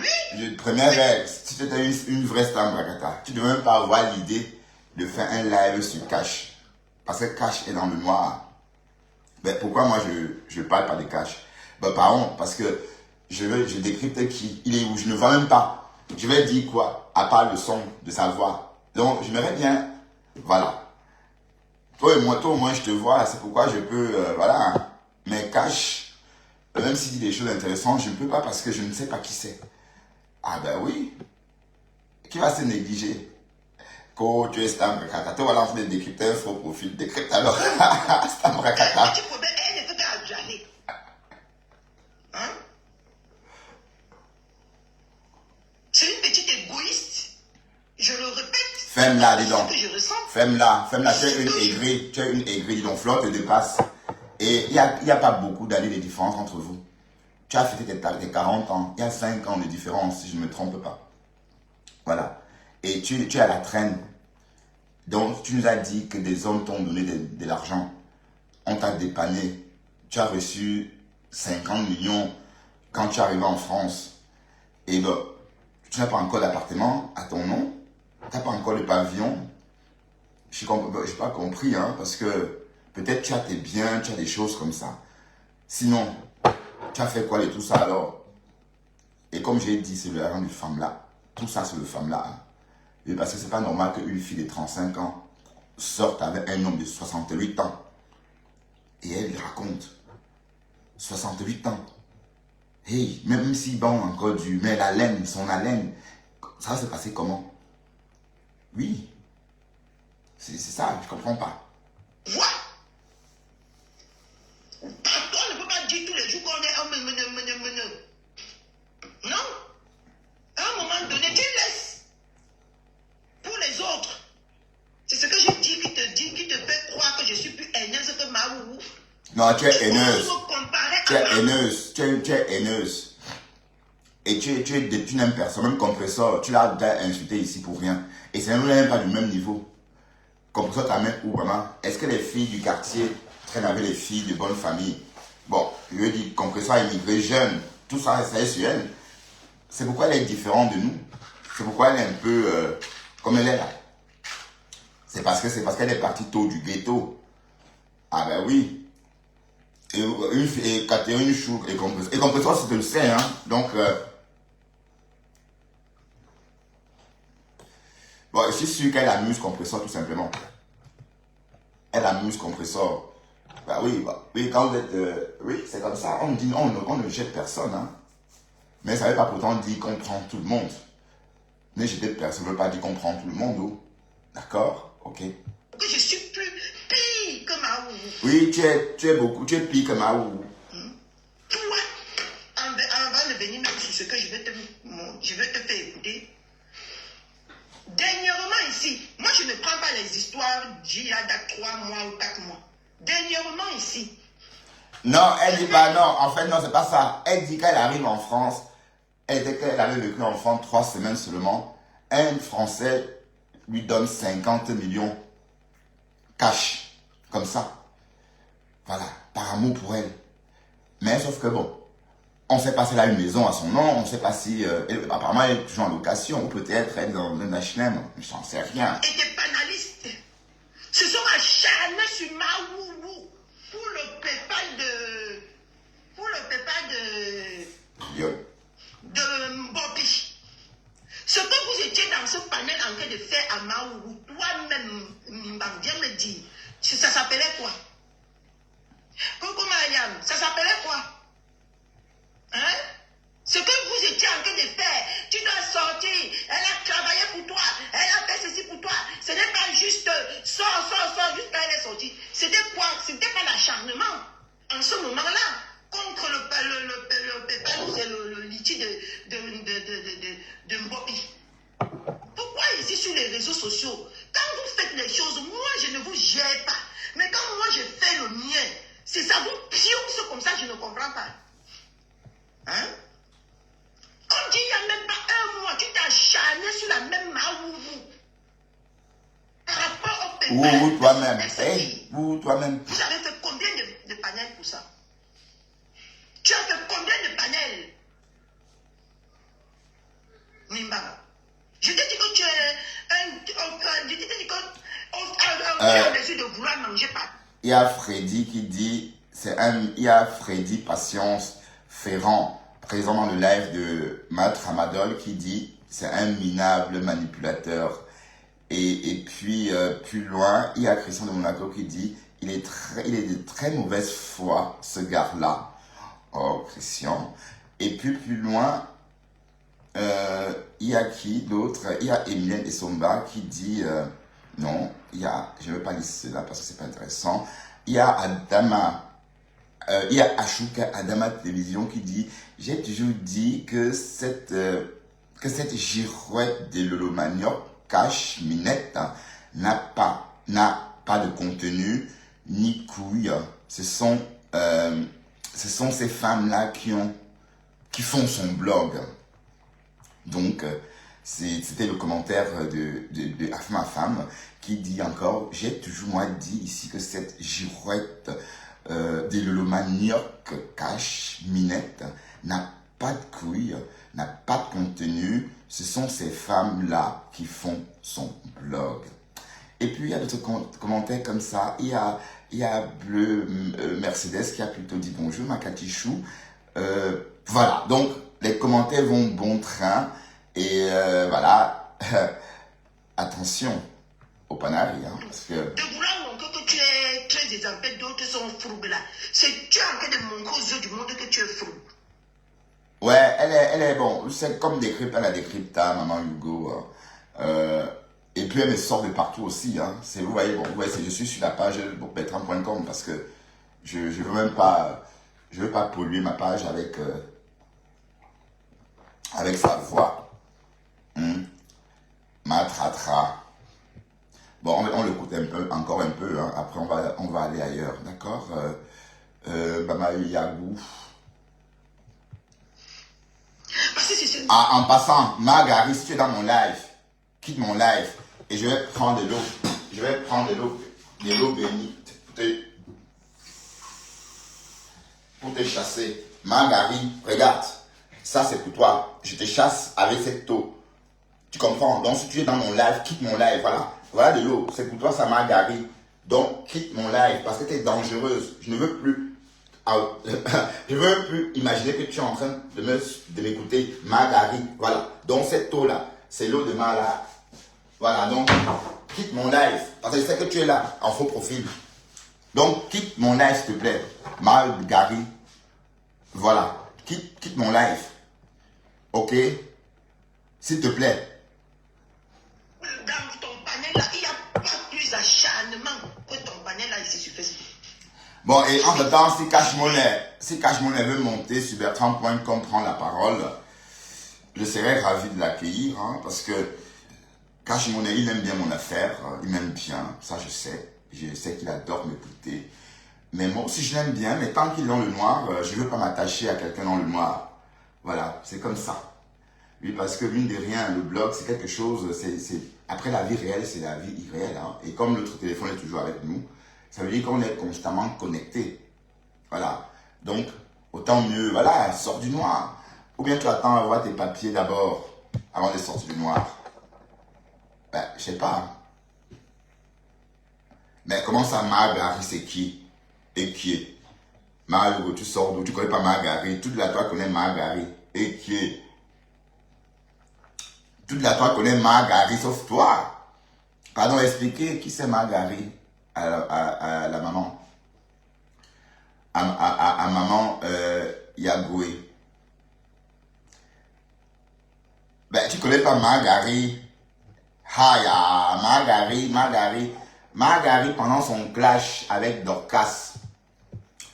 première règle, si tu étais une vraie star bracata, tu ne devais même pas avoir l'idée de faire un live sur Cash. Parce que Cash est dans le noir. Ben, pourquoi moi je parle pas de Cash? Ben, pardon, parce que je décrypte qui il est où. Je ne vois même pas. Je vais dire quoi? À part le son de sa voix. Donc, j'aimerais bien, voilà. Toi et moi, je te vois, c'est pourquoi je peux, voilà. Mais Cash, même s'il dit des choses intéressantes, je ne peux pas parce que je ne sais pas qui c'est. Ah ben oui. Qui va se négliger? Quand tu es star bracata, tu vas lancer des décrypter un faux profil. Décrypte alors. Star bracata. Elle ne peut pas adjoigner. Hein? C'est une petite égoïste. Je le répète. Femme-là, dis donc. C'est ce que je ressens. Femme-là, tu es une aigrie. Tu es une aigrie, dis donc. Flore te dépasse. Et il n'y a pas beaucoup d'années de différence entre vous. Tu as fêté tes 40 ans. Il y a 5 ans de différence, si je ne me trompe pas. Voilà. Et tu es à la traîne. Donc, tu nous as dit que des hommes t'ont donné de l'argent. On t'a dépanné. Tu as reçu 50 millions quand tu es arrivé en France. Et ben, tu n'as pas encore d'appartement à ton nom. Tu n'as pas encore de pavillon. je n'ai pas compris, hein, parce que peut-être tu as tes biens, tu as des choses comme ça. Sinon, tu as fait quoi de tout ça alors? Et comme j'ai dit, c'est le rang d'une femme là. Tout ça, c'est le femme là. Hein. Et parce que c'est pas normal qu'une fille de 35 ans sorte avec un homme de 68 ans. Et elle lui raconte. 68 ans. Hey, même si bon, encore du, mais la laine, son haleine, ça s'est passé comment? Oui. C'est ça, je comprends pas. Vois. On ne peut pas dire tous les jours qu'on est un meneux. Non. À un moment donné, tu laisses pour les autres. C'est ce que je dis qui te fait croire que je suis plus haineuse que Maou. Non, tu es haineuse. Tu es à haineuse. Tu es haineuse. Et tu n'aimes personne, même Compressor. Tu l'as déjà insulté ici pour rien. Et c'est même pas du même niveau. Compressor t'amène où vraiment? Est-ce que les filles du quartier traînent avec les filles de bonne famille? Bon, je lui dis, Compressor a immigré jeune. Tout ça, ça est sur elle. C'est pourquoi elle est différente de nous. C'est pourquoi elle est un peu comme elle est là. C'est parce qu'elle est partie tôt du ghetto. Ah ben oui. Et Catherine Chou et Compressor. Et Compressor, c'est le sais, hein. Donc, bon, je suis sûr qu'elle amuse Compressor tout simplement. Elle amuse Compressor. Bah oui, quand vous êtes... oui, c'est comme ça. On dit, on ne jette personne, hein. Mais ça ne veut pas pourtant dire qu'on prend tout le monde. Ne jeter personne ne veut pas dire qu'on prend tout le monde, oh. D'accord? Ok. que je suis plus pire que Maou. Oui, tu es pire que Maou. Toi, avant de venir même sur ce que je vais te faire écouter. Dernièrement ici, moi je ne prends pas les histoires d'il y a 3 mois ou 4 mois. Dernièrement ici. Non, elle dit pas non. En fait, non, c'est pas ça. Elle dit qu'elle arrive en France. Elle dit qu'elle avait vécu en France 3 semaines seulement. Un Français lui donne 50 millions cash. Comme ça. Voilà. Par amour pour elle. Mais sauf que bon. On ne sait pas si elle a une maison à son nom. On ne sait pas si... apparemment, elle est toujours en location. Ou peut-être elle est dans un HLM. Je n'en sais rien. Et des banalistes se sont acharnés sur Maouou pour le PayPal de... de Mbopi. Ce que vous étiez dans ce panel en train de faire à Maouou, toi-même, Mimbang, viens me dire, ça s'appelait quoi? Coco Mariam, ça s'appelait quoi? Hein? Ce que vous étiez en train de faire, tu dois sortir, elle a travaillé pour toi, elle a fait ceci pour toi. Ce n'est pas juste sors, jusqu'à elle est sortie. C'était quoi? C'était pas l'acharnement en ce moment-là contre le litige de Mbopi. Pourquoi ici sur les réseaux sociaux, quand vous faites les choses, moi je ne vous gère pas. Mais quand moi je fais le mien, c'est ça vous pionce comme ça, je ne comprends pas. Hein? On dit il n'y a même pas un mois, tu t'es acharné sur la même Maouou. Par rapport au paiement. Ou toi-même. Hey, ou toi-même. Vous avez fait combien de panels pour ça? Tu as fait combien de panels? Mimba. Je t'ai dit que tu es un mesure de vouloir manger pas. Il y a Freddy qui dit, il y a Freddy Patience Ferrand, présent dans le live de Matt Ramadol, qui dit, c'est un minable manipulateur. Et puis, plus loin, il y a Christian de Monaco qui dit, il est de très mauvaise foi, ce gars-là. Oh, Christian. Et puis, plus loin, il y a qui d'autre? Il y a Emilienne Essomba qui dit, non, je ne veux pas lire cela parce que c'est pas intéressant. Il y a il y a Ashuka Adama Télévision qui dit, j'ai toujours dit que cette girouette de Lolo Manioc, cache Minette, n'a pas de contenu ni couille. Ce sont ces femmes-là qui font son blog. Donc, c'était le commentaire de Afma Femme qui dit encore, j'ai toujours moi dit ici que cette girouette de Lolo Manioc, cache Minette, n'a pas de couilles, n'a pas de contenu. Ce sont ces femmes-là qui font son blog. Et puis, il y a d'autres commentaires comme ça. Il y a Bleu Mercedes qui a plutôt dit bonjour, ma Katichou. Voilà, donc les commentaires vont bon train. Et voilà, attention au panari, hein, parce que... De vouloir montrer que tu es très désampé, d'autres sont froubles là. C'est tu es en train de montrer aux yeux du monde que tu es frouble. Ouais, elle est bon, c'est comme décrypte, elle a décrypté, maman Hugo. Et puis elle me sort de partout aussi, hein. Vous voyez, bon, ouais, je suis sur la page bertrand.com parce que je veux même pas, je veux pas polluer ma page avec sa voix. Matratra. Bon, on l'écoute encore un peu, hein. Après on va aller ailleurs, d'accord. Bama Yagou. En passant, Margari, si tu es dans mon live, quitte mon live et je vais prendre de l'eau. Je vais prendre de l'eau bénite pour te chasser. Margari, regarde, ça c'est pour toi. Je te chasse avec cette eau. Tu comprends? Donc si tu es dans mon live, quitte mon live, voilà. Voilà de l'eau, c'est pour toi ça Margari. Donc quitte mon live parce que tu es dangereuse. Je ne veux plus. Je veux plus imaginer que tu es en train de m'écouter, Margari. Voilà. Donc cette eau-là, c'est l'eau de Mala. Voilà. Donc, quitte mon live. Parce que je sais que tu es là, en faux profil. Donc, quitte mon live, s'il te plaît. Margari. Voilà. Quitte mon live. Ok? S'il te plaît. Dans ton panel là, il n'y a pas plus acharnement que ton panel là ici sur Facebook. Bon, et entre temps, si Cash Money veut monter sur bertrand.com, prendre la parole, je serais ravi de l'accueillir, hein, parce que Cash Money, il aime bien mon affaire, il m'aime bien, ça je sais qu'il adore m'écouter. Mais moi aussi je l'aime bien, mais tant qu'il est dans le noir, je ne veux pas m'attacher à quelqu'un dans le noir. Voilà, c'est comme ça. Oui, parce que mine de rien, le blog, c'est quelque chose, après la vie réelle, c'est la vie irréelle, hein, et comme notre téléphone est toujours avec nous, ça veut dire qu'on est constamment connecté. Voilà. Donc, autant mieux, voilà, sors du noir. Ou bien tu attends à avoir tes papiers d'abord, avant de sortir du noir. Ben, je sais pas. Mais comment ça, Margari, c'est qui? Et qui est? Margari, tu sors d'où? Tu connais pas Margari. Toute la toi connaît Margari. Et qui est? Toute la toi connaît Margari, sauf toi. Pardon, expliquez qui c'est Margari à la maman. À maman Yagoué. Ben, tu connais pas Margari. Haya, Margari, pendant son clash avec Dorcas,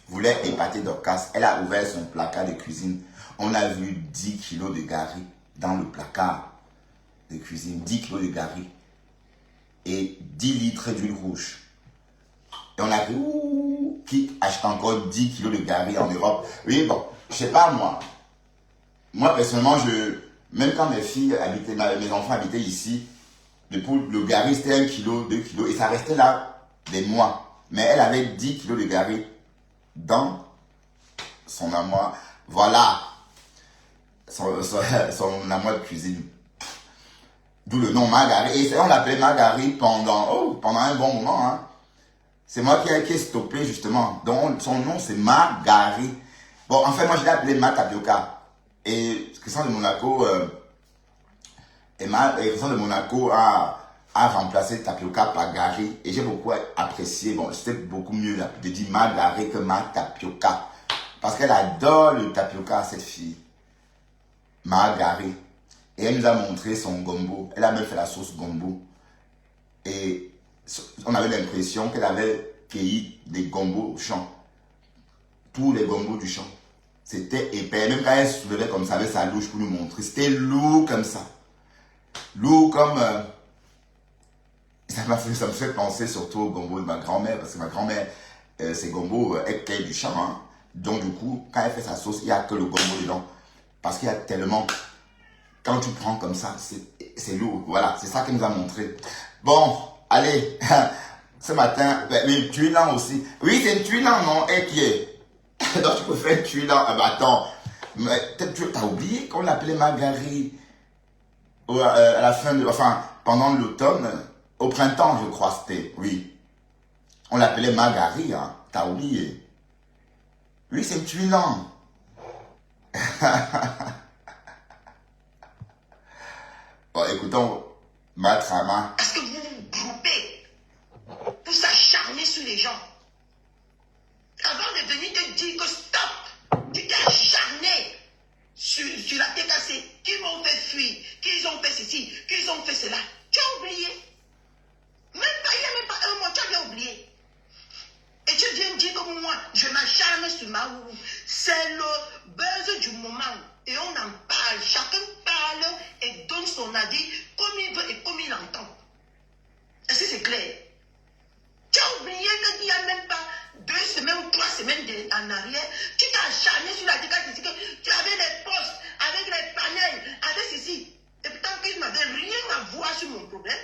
voulait épater Dorcas. Elle a ouvert son placard de cuisine. On a vu 10 kilos de gari dans le placard de cuisine. 10 kilos de gari. Et 10 litres d'huile rouge. Et on a vu, qui achète encore 10 kilos de gari en Europe? Oui, bon, je sais pas moi. Moi, personnellement, même quand mes enfants habitaient ici, le gari, c'était 1 kilo, 2 kilos, et ça restait là des mois. Mais elle avait 10 kilos de gari dans son armoire. Voilà. Son armoire de cuisine. D'où le nom Margari. Et on l'appelait Margari pendant un bon moment. Hein. C'est moi qui ai stoppé justement. Donc son nom c'est Margari. Bon, en fait, moi je l'ai appelé Ma Tapioca. Et Christian de Monaco, Christian de Monaco a remplacé Tapioca par Gari. Et j'ai beaucoup apprécié. Bon, c'était beaucoup mieux de dire Margari que Ma Tapioca. Parce qu'elle adore le tapioca, cette fille. Margari. Et elle nous a montré son gombo. Elle a même fait la sauce gombo. Et on avait l'impression qu'elle avait cueilli des gombos au champ. Tous les gombos du champ. C'était épais. Même quand elle soulevait comme ça avec sa louche pour nous montrer. C'était lourd comme ça. Lourd comme... ça me fait penser surtout au gombo de ma grand-mère. Parce que ma grand-mère, ses gombos, elle cueille du champ. Hein. Donc du coup, quand elle fait sa sauce, il n'y a que le gombo dedans. Parce qu'il y a tellement... Quand tu prends comme ça, c'est lourd. Voilà, c'est ça qu'elle nous a montré. Bon, allez, ce matin, mais tuilan aussi. Oui, c'est une tuilan, non? Et qui est? Donc tu peux faire une tuilan. Ah bah attends, mais tu as oublié qu'on l'appelait Margari à la fin de, enfin, pendant l'automne. Au printemps, je crois, c'était, oui. On l'appelait Magari, hein. T'as oublié. Oui, c'est tuilant. Bon, écoutons, Matrama. Parce que vous vous groupez pour s'acharner sur les gens. Avant de venir te dire que stop, tu t'es acharné sur la TKC, qui m'ont fait fuir, qu'ils ont fait ceci, qu'ils ont fait cela. Tu as oublié. Même pas, il n'y a même pas un mois, tu as bien oublié. Et tu viens me dire que moi, je m'acharne sur Mahou. C'est le buzz du moment. Et on en parle. Chacun parle et donne son avis comme il veut et comme il entend. Est-ce que c'est clair? Tu as oublié qu'il n'y a même pas 2 semaines ou 3 semaines en arrière, tu t'es acharné sur la déclaration que tu avais les postes, avec les panels, avec ceci. Et pourtant qu'ils n'avaient rien à voir sur mon problème.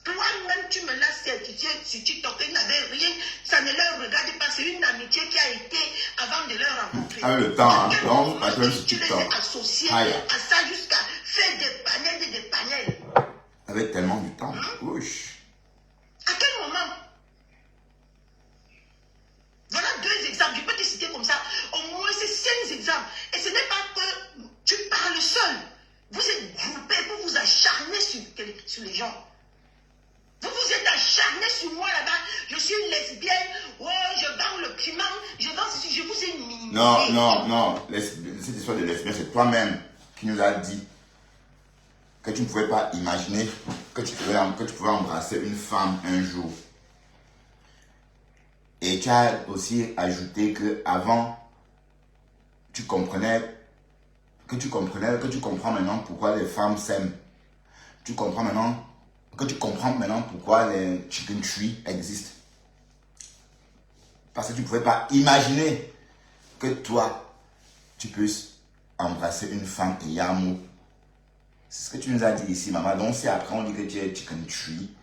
Toi-même, tu me l'as certifié sur TikTok, ils n'avaient rien, ça ne leur regarde pas, c'est une amitié qui a été avant de leur rencontrer. Avec le temps, hein, donc, sur tu les TikTok. as associés à ça jusqu'à faire des panels et des panels. Avec tellement du temps. Ouch. À quel moment? Voilà 2 exemples, je peux te citer comme ça, au moins c'est 5 exemples. Et ce n'est pas que tu parles seul. Vous êtes groupés pour vous acharner sur les gens. Vous vous êtes acharné sur moi là-bas. Je suis une lesbienne. Oh, je vends le piment. Je vends ceci. Je vous ai minimisé. Non. Cette histoire de lesbienne, c'est toi-même qui nous a dit que tu ne pouvais pas imaginer que tu pouvais embrasser une femme un jour. Et tu as aussi ajouté que avant, tu comprends maintenant pourquoi les femmes s'aiment. Tu comprends maintenant pourquoi les chicken tree existent. Parce que tu ne pouvais pas imaginer que toi, tu puisses embrasser une femme et y a amour. C'est ce que tu nous as dit ici, maman. Donc si après on dit que tu es chicken tree,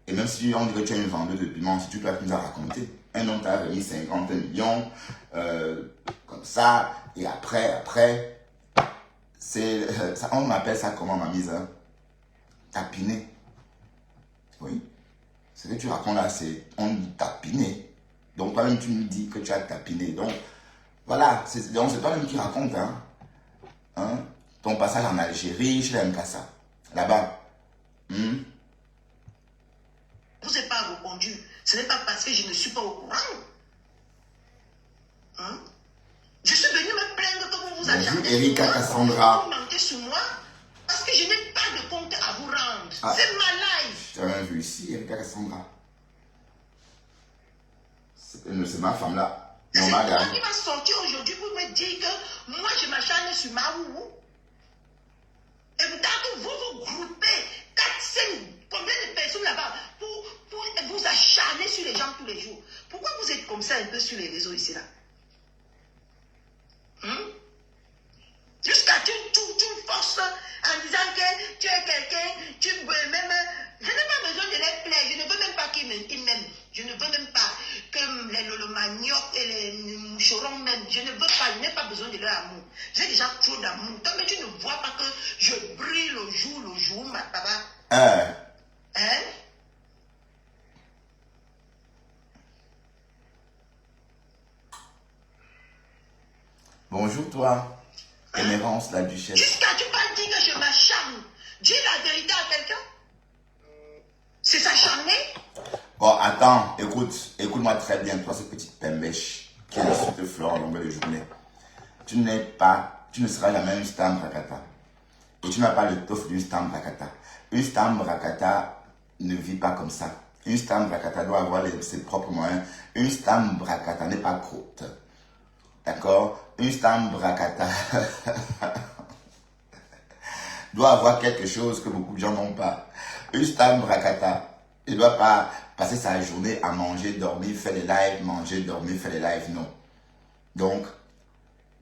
et même si on dit que tu es une vendeuse de piment, si tu dois nous as raconté. Un homme t'a remis 50 millions, comme ça, et après, on appelle ça comment, ma mise, hein? Tapiner. Oui. Ce que tu racontes là, c'est on dit tapiner. Donc toi-même, tu nous dis que tu as tapiné. Donc, voilà, c'est toi-même qui raconte, hein? Ton passage en Algérie, chez Mkassa, là-bas. Vous n'avez pas répondu. Ce n'est pas parce que je ne suis pas au courant. Hein? Je suis venu me plaindre que vous vous acharnez Erika Cassandra. Vous mentez sur moi parce que je n'ai pas de compte à vous rendre. C'est ma life. Tu as même vu ici, Erika Cassandra. C'est ma femme là. C'est toi qui vas sortir aujourd'hui pour me dire que moi je m'acharne sur Mahou. Et vous que vous vous groupez 4, 5, combien de personnes là-bas pour vous acharner sur les gens tous les jours. Pourquoi vous êtes comme ça un peu sur les réseaux ici là? Jusqu'à tu forces en disant que tu es quelqu'un, tu veux même. Je n'ai pas besoin de les plaire, je ne veux même pas qu'ils m'aiment. Je ne veux même pas que le manioc et les moucherons m'aiment. Je ne veux pas, je n'ai pas besoin de leur amour. J'ai déjà trop d'amour. Toi, mais tu ne vois pas que je brille le jour, ma papa. Hein? Bonjour toi, Émérance, la duchesse. Jusqu'à tu vas dire que je m'acharne. Dis la vérité à quelqu'un. C'est s'acharner. Bon, attends, écoute-moi très bien, toi, cette petite pembèche qui insulte Flore en longueur de journée. Tu ne seras jamais une stam rakata. Et tu n'as pas le tof d'une stam rakata. Une stam rakata ne vit pas comme ça. Une stam rakata doit avoir ses propres moyens. Une stam rakata n'est pas courte. D'accord? Une stam rakata doit avoir quelque chose que beaucoup de gens n'ont pas. Une stam rakata, il ne doit pas passer sa journée à manger, dormir, faire les lives, manger, dormir, faire les lives, non. Donc,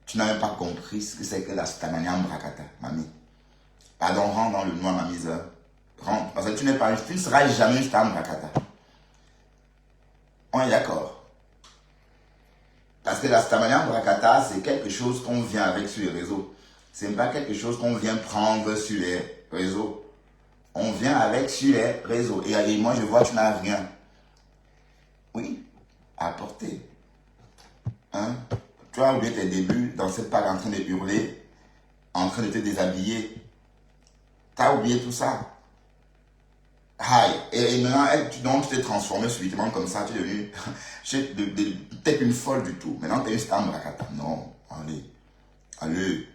tu n'as même pas compris ce que c'est que la stamaniam rakata, mamie. Pardon, rentre dans le noir, mamie. Rentre, parce que tu ne seras jamais une stam rakata. On est d'accord? Parce que la stamaniam rakata, c'est quelque chose qu'on vient avec sur les réseaux. Ce n'est pas quelque chose qu'on vient prendre sur les réseaux. On vient avec sur les réseaux. Et moi, je vois, tu n'as rien. Oui, à apporter. Hein? Tu as oublié tes débuts dans cette part en train de hurler, en train de te déshabiller. Tu as oublié tout ça. Aïe. Et maintenant, donc, tu t'es transformé subitement comme ça. Tu es devenu peut-être une folle du tout. Maintenant, tu es une star Brakata. Non, allez. Allez.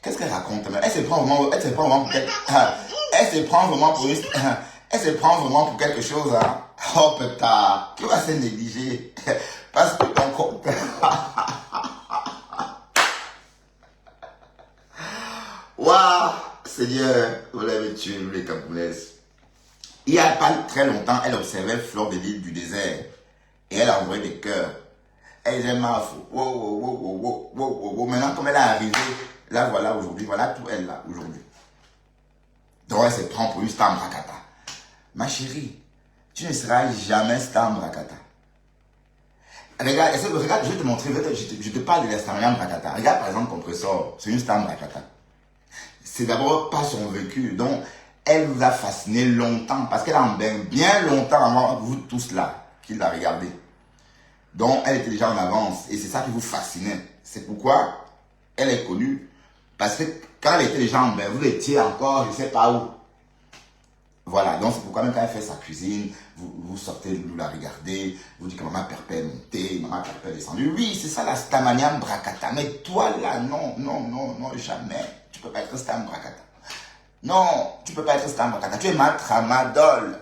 Qu'est-ce qu'elle raconte? Elle se prend vraiment pour elle se prend vraiment pour quelque chose, hein. Oh putain, qui va se négliger? Parce que ton compte. Waouh, Seigneur, vous l'avez tué, vous les Camerounaises. Il n'y a pas très longtemps, elle observait Fleur de l'île du désert. Et elle a envoyé des cœurs. Elle disait, wow. Maintenant, comme elle est arrivée, là, voilà aujourd'hui, voilà tout elle là aujourd'hui. Donc, elle se prend pour une star Brakata. Ma chérie, tu ne seras jamais star Brakata. Regarde, regarde, je vais te montrer, je te parle de la star Brakata. Regarde par exemple Compressor, c'est une star Brakata. C'est d'abord pas son vécu, donc elle vous a fasciné longtemps, parce qu'elle a bien longtemps avant vous tous là, qui l'a regardé. Donc, elle était déjà en avance. Et c'est ça qui vous fascinait. C'est pourquoi elle est connue. Parce que quand elle était déjà en bain, vous étiez encore, je ne sais pas où. Voilà. Donc, c'est pourquoi même quand elle fait sa cuisine, vous sortez, vous la regardez, vous dites que maman Perpé est montée, maman Perpé est descendue. Oui, c'est ça la Stamaniam Brakata. Mais toi là, non, jamais. Tu ne peux pas être Stam Brakata. Non, tu ne peux pas être Stam Brakata. Tu es ma Tramadol.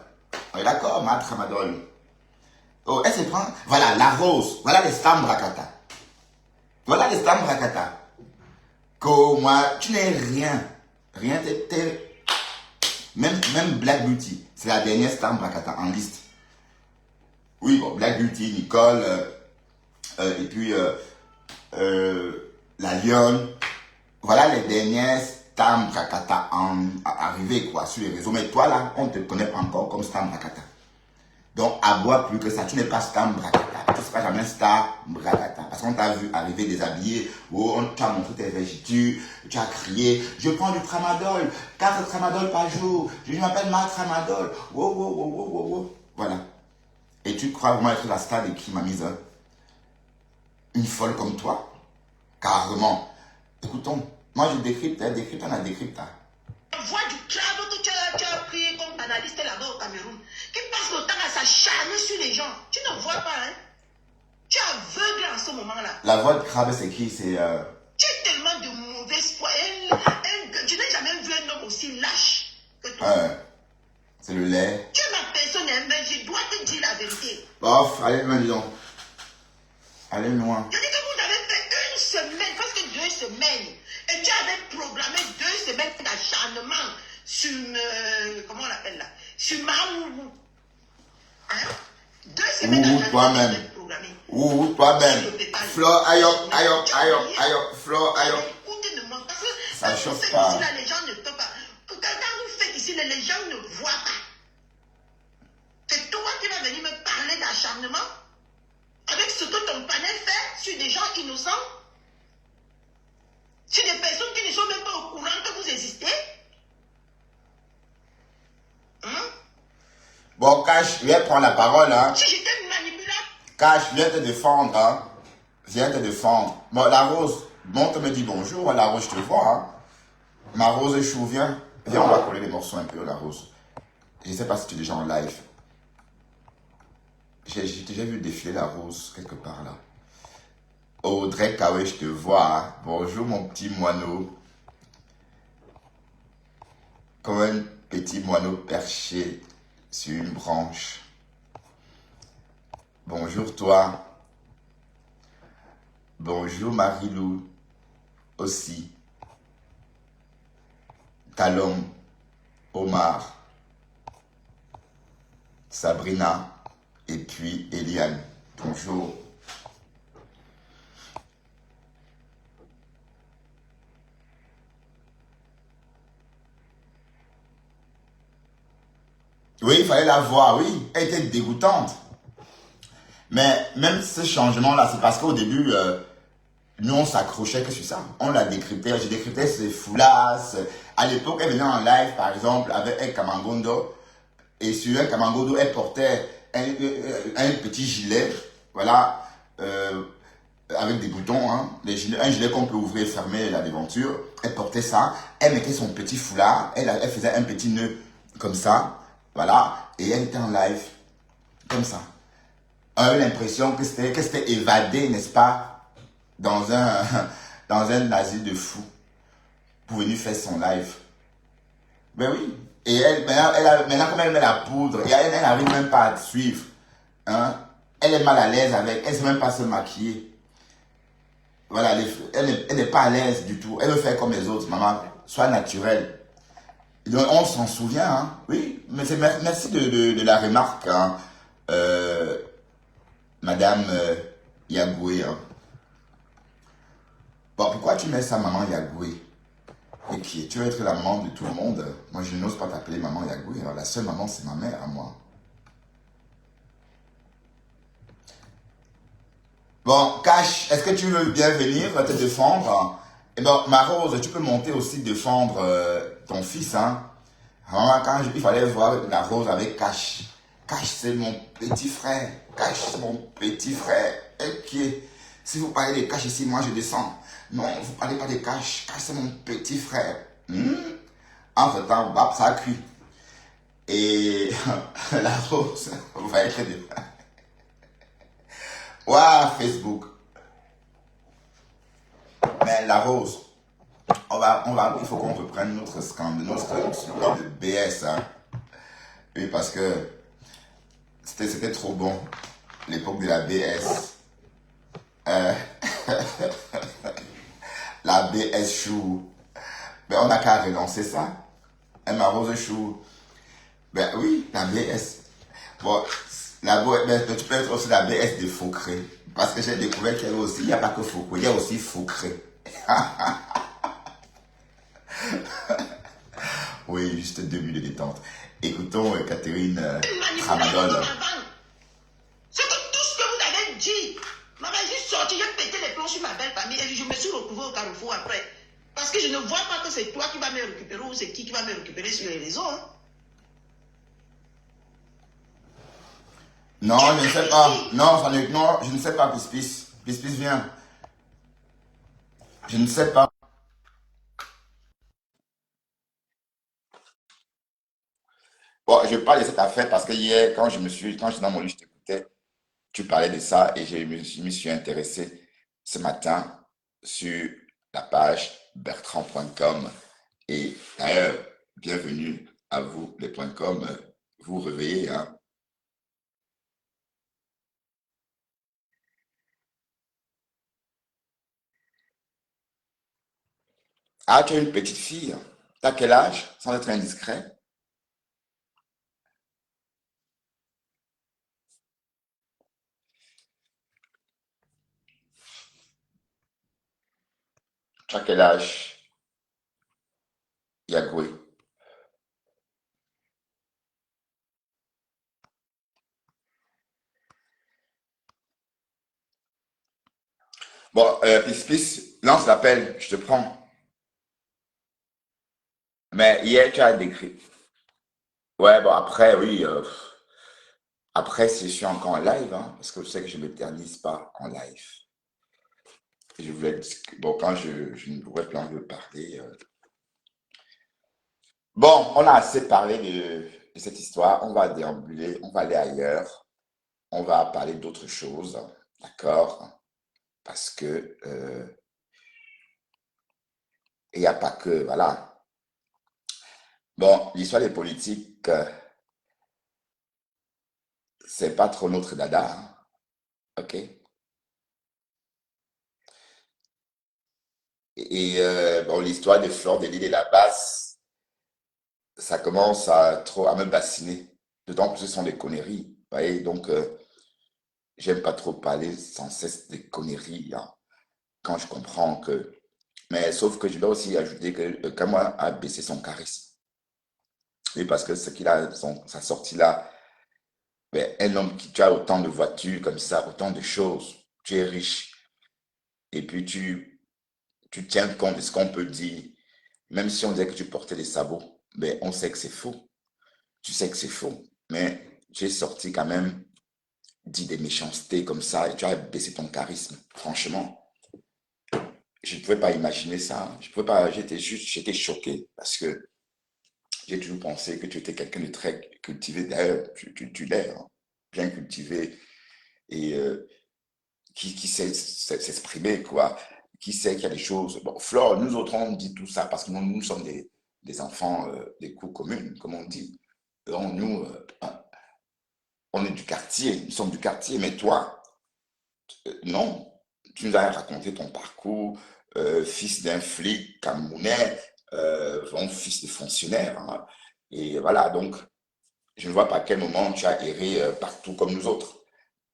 On est d'accord, ma Tramadol. Oh, elle se prend, voilà, la rose, voilà les stars Brakata. Voilà les stars Brakata. Que moi, tu n'es rien. Rien, même Black Beauty, c'est la dernière star Brakata en liste. Oui, bon, Black Beauty, Nicole, et puis la Lionne. Voilà les dernières stars Brakata arrivées, quoi, sur les réseaux. Mais toi, là, on ne te connaît pas encore comme star Brakata. Donc, aboie plus que ça. Tu n'es pas star Brakata. Tu ne seras jamais star Brakata. Parce qu'on t'a vu arriver déshabillé. Oh, on t'a montré tes végétus. Tu as crié. Je prends du tramadol. 4 tramadol par jour. Je m'appelle ma tramadol. Wow. Voilà. Et tu crois vraiment être la star de qui, ma mise? Une folle comme toi? Carrément. Écoutons. Moi, je décrypte. On a décrypté. Voix du crabe que tu as pris comme analyste là-bas au Cameroun, qui passe le temps à s'acharner sur les gens. Tu ne vois pas, hein? Tu es aveugle en ce moment-là. La voix de crabe, c'est qui? C'est... Tu es tellement de mauvaise foi. Je n'ai jamais vu un homme aussi lâche que toi. C'est le lait. Tu es ma personne, mais je dois te dire la vérité. Bof, allez loin, dis donc. Allez loin. Je dis que vous avez fait une semaine, presque 2 semaines. Et tu avais programmé 2 semaines d'acharnement sur, comment on l'appelle là? Sur Maoulou. Hein? 2 semaines d'acharnement programmé. Ouh, toi-même. Flore, aïe, Flore, aïe. Écoutez-moi, parce que ça quand chauffe vous faites pas. ici là, les gens ne peuvent pas. Quand vous faites ici, les gens ne voient pas. C'est toi qui vas venir me parler d'acharnement avec ce que ton panel fait sur des gens innocents, sur des personnes qui ne sont même pas au courant que vous existez. Hein? Bon, Cash, viens prendre la parole, hein. Si j'étais manipulable. Cash, viens te défendre, hein. Viens te défendre. Bon, la Rose, bon, te me dit bonjour, la Rose, je te vois, hein. Ma Rose est chou, viens. Viens, on va coller les morceaux un peu, la Rose. Je ne sais pas si tu es déjà en live. J'ai déjà vu défiler la Rose quelque part là. Audrey Kawe, je te vois. Hein. Bonjour mon petit moineau. Comme un petit moineau perché sur une branche. Bonjour toi. Bonjour Marilou. Aussi. Talon. Omar. Sabrina. Et puis Eliane. Bonjour. Oui, il fallait la voir, oui. Elle était dégoûtante. Mais même ce changement-là, c'est parce qu'au début, nous, on s'accrochait que sur ça. On la décryptait. Je décryptais ses foulards. À l'époque, elle venait en live, par exemple, avec El Kamangondo. Et sur El Kamangondo, elle portait un petit gilet. Voilà. Avec des boutons, hein, un gilet qu'on peut ouvrir et fermer la déventure. Elle portait ça, elle mettait son petit foulard, elle faisait un petit nœud comme ça, voilà, et elle était en live, comme ça. On avait l'impression que c'était évadé, n'est-ce pas, dans un, dans un asile de fous, pour venir faire son live. Ben oui. Et elle, maintenant comme elle met la poudre, et elle n'arrive même pas à te suivre. Hein. Elle est mal à l'aise avec, elle ne sait même pas se maquiller. Voilà, elle n'est pas à l'aise du tout. Elle veut faire comme les autres, maman. Sois naturelle. Donc, on s'en souvient, hein. Oui, mais merci de la remarque, hein. Madame Yagoué. Hein. Bon, pourquoi tu mets ça, maman Yagoué? Et qui tu veux être la maman de tout le monde? Moi, je n'ose pas t'appeler maman Yagoué. Alors, la seule maman, c'est ma mère, à moi. Bon, Cash, est-ce que tu veux bien venir te défendre? Eh ben, Marose, tu peux monter aussi défendre ton fils, hein. Vraiment, il fallait voir la rose avec Cash. Cash, c'est mon petit frère. Cash, c'est mon petit frère. Et qui est, si vous parlez de Cash ici, moi je descends. Non, vous parlez pas de Cash. Cash, c'est mon petit frère. Entre-temps, bap, ça a cuit. Et la rose, vous voyez très bien. Waouh, Facebook. Mais la rose, il faut qu'on reprenne notre scandale, notre BS, hein. Oui, parce que c'était trop bon, l'époque de la BS. Euh, la BS Chou. Ben, on n'a qu'à relancer ça. Ma rose chou. Ben oui, la BS. Bon, ben, tu peux être aussi la BS de Faucré. Parce que j'ai découvert qu'il y a aussi, il n'y a pas que Faucré, il y a aussi Faucré. Oui, juste 2 minutes de détente. Écoutons Catherine Tramadol. C'est que tout ce que vous avez dit, maman, j'ai sorti, j'ai pété les plombs sur ma belle famille et je me suis retrouvée au carrefour après. Parce que je ne vois pas que c'est toi qui vas me récupérer ou c'est qui va me récupérer sur les réseaux. Hein. Non, je ne sais pas. Non, je ne sais pas, Pispis. Pispis, viens. Je ne sais pas. Bon, je parle de cette affaire parce que hier, quand j'étais dans mon lit, je t'écoutais, tu parlais de ça et je m'y suis intéressé ce matin sur la page bertrand.com. Et d'ailleurs, bienvenue à vous, les .com. Vous réveillez, hein. Ah, tu as une petite fille. T'as quel âge, sans être indiscret? Tu as quel âge, Yagoué? Bon, Pispis, lance l'appel, je te prends. Mais hier, tu as décrit. Ouais, bon, après, oui. Après, si je suis encore en live, hein, parce que je sais que je ne m'éternise pas en live. Et je voulais bon, quand je ne pourrais plus en parler. Bon, on a assez parlé de cette histoire. On va déambuler, on va aller ailleurs. On va parler d'autres choses. D'accord? Parce que il n'y a pas que, voilà. Bon, l'histoire des politiques, c'est pas trop notre dada. Hein, ok? Bon, l'histoire de Fleur de l'île et la Basse, ça commence à me bassiner. D'autant que ce sont des conneries. Vous voyez, donc, j'aime pas trop parler sans cesse des conneries, hein, quand je comprends que. Mais sauf que je dois aussi ajouter que Kamwa a baissé son charisme. Oui, parce que ce qu'il a, sa sortie là, ben, un homme qui tu as autant de voitures comme ça, autant de choses, tu es riche. et puis tu tiens compte de ce qu'on peut dire. Même si on disait que tu portais des sabots, ben, on sait que c'est faux. Tu sais que c'est faux. Mais tu es sorti quand même, dit des méchancetés comme ça, et tu as baissé ton charisme. Franchement, je ne pouvais pas imaginer ça. Je pouvais pas, j'étais choqué parce que j'ai toujours pensé que tu étais quelqu'un de très cultivé. D'ailleurs, tu l'es, hein, bien cultivé et qui sait s'exprimer, quoi. Qui sait qu'il y a des choses. Bon, Flore, nous autres, on dit tout ça parce que nous sommes des enfants des cours communes, comme on dit. Donc, nous, on est du quartier, nous sommes du quartier, mais toi, non. Tu nous as raconté ton parcours, fils d'un flic camerounais, bon, fils de fonctionnaire, hein. Et voilà, donc, je ne vois pas à quel moment tu as erré partout comme nous autres.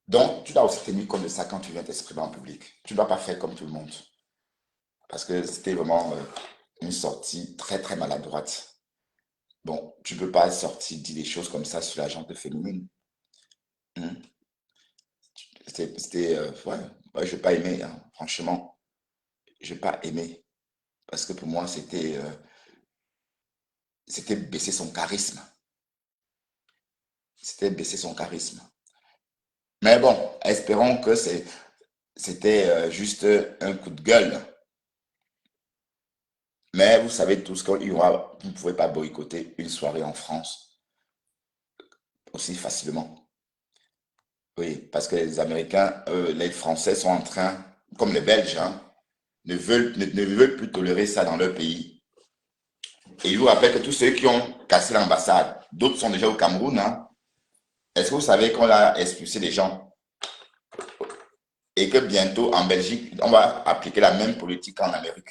Donc, tu dois aussi tenir compte de ça quand tu viens t'exprimer en public. Tu ne dois pas faire comme tout le monde. Parce que c'était vraiment une sortie très, très maladroite. Bon, tu ne peux pas sortir dire des choses comme ça sur la gente féminine. Hmm. Ouais, ouais, je n'ai pas aimé, hein. Franchement, je n'ai pas aimé. Parce que pour moi, c'était baisser son charisme. C'était baisser son charisme. Mais bon, espérons que c'était juste un coup de gueule. Mais vous savez tous qu'il y aura, vous ne pouvez pas boycotter une soirée en France aussi facilement. Oui, parce que les Américains, les Français sont en train, comme les Belges, hein, ne veulent plus tolérer ça dans leur pays. Et je vous rappelle que tous ceux qui ont cassé l'ambassade, d'autres sont déjà au Cameroun, hein. Est-ce que vous savez qu'on a expulsé des gens et que bientôt en Belgique, on va appliquer la même politique qu'en Amérique?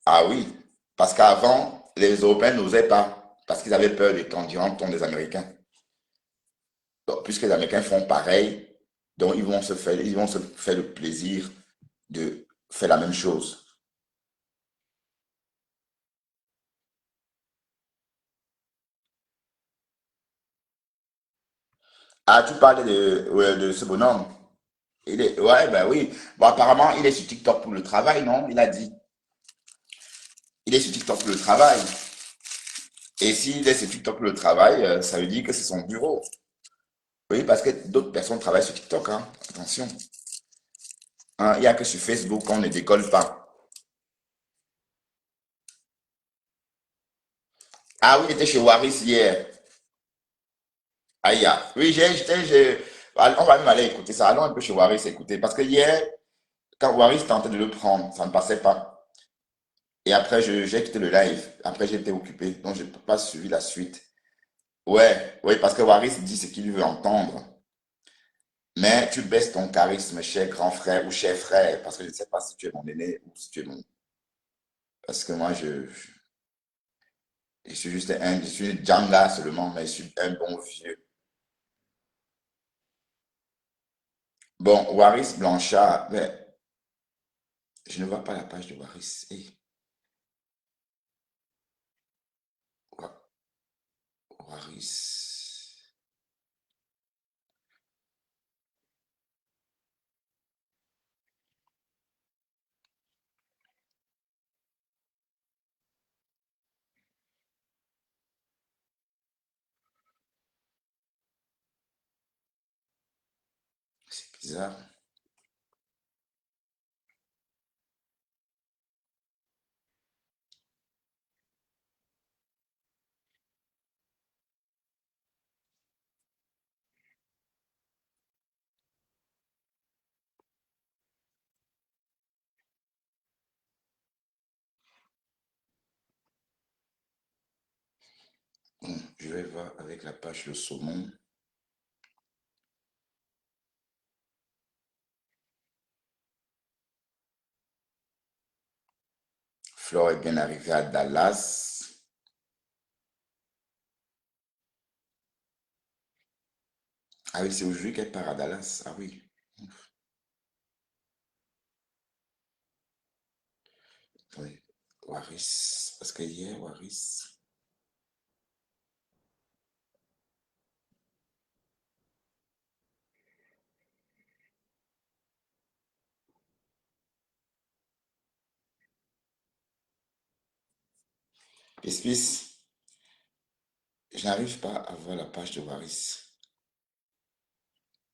Ah oui, parce qu'avant, les Européens n'osaient pas, parce qu'ils avaient peur des candidats des Américains. Donc, puisque les Américains font pareil, donc ils vont se faire le plaisir de faire la même chose. Ah, tu parles ouais, de ce bonhomme. Ouais, ben oui. Bon, apparemment, il est sur TikTok pour le travail, non? Il a dit. Il est sur TikTok pour le travail. Et s'il est sur TikTok pour le travail, ça veut dire que c'est son bureau. Oui, parce que d'autres personnes travaillent sur TikTok, hein. Attention. Hein, il n'y a que sur Facebook qu'on ne décolle pas. Ah oui, il était chez Waris hier. Aïe, ah. Oui, on va même aller écouter ça. Allons un peu chez Waris écouter. Parce que hier, quand Waris tentait de le prendre, ça ne passait pas. Et après, j'ai quitté le live. Après, j'ai été occupé. Donc, je n'ai pas suivi la suite. Ouais, oui, parce que Waris dit ce qu'il veut entendre. Mais tu baisses ton charisme, cher grand frère ou cher frère. Parce que je ne sais pas si tu es mon aîné ou si tu es mon. Parce que moi, je suis juste je suis Djanga seulement, mais je suis un bon vieux. Bon, Waris Blanchard, mais je ne vois pas la page de Waris. Hey, Waris. C'est bizarre. Bon, je vais voir avec la page Le Saumon. Flore est bien arrivée à Dallas. Ah oui, c'est aujourd'hui qu'elle part à Dallas. Ah oui. Oui. Waris. Parce que hier, Waris. Peace. Je n'arrive pas à voir la page de Waris.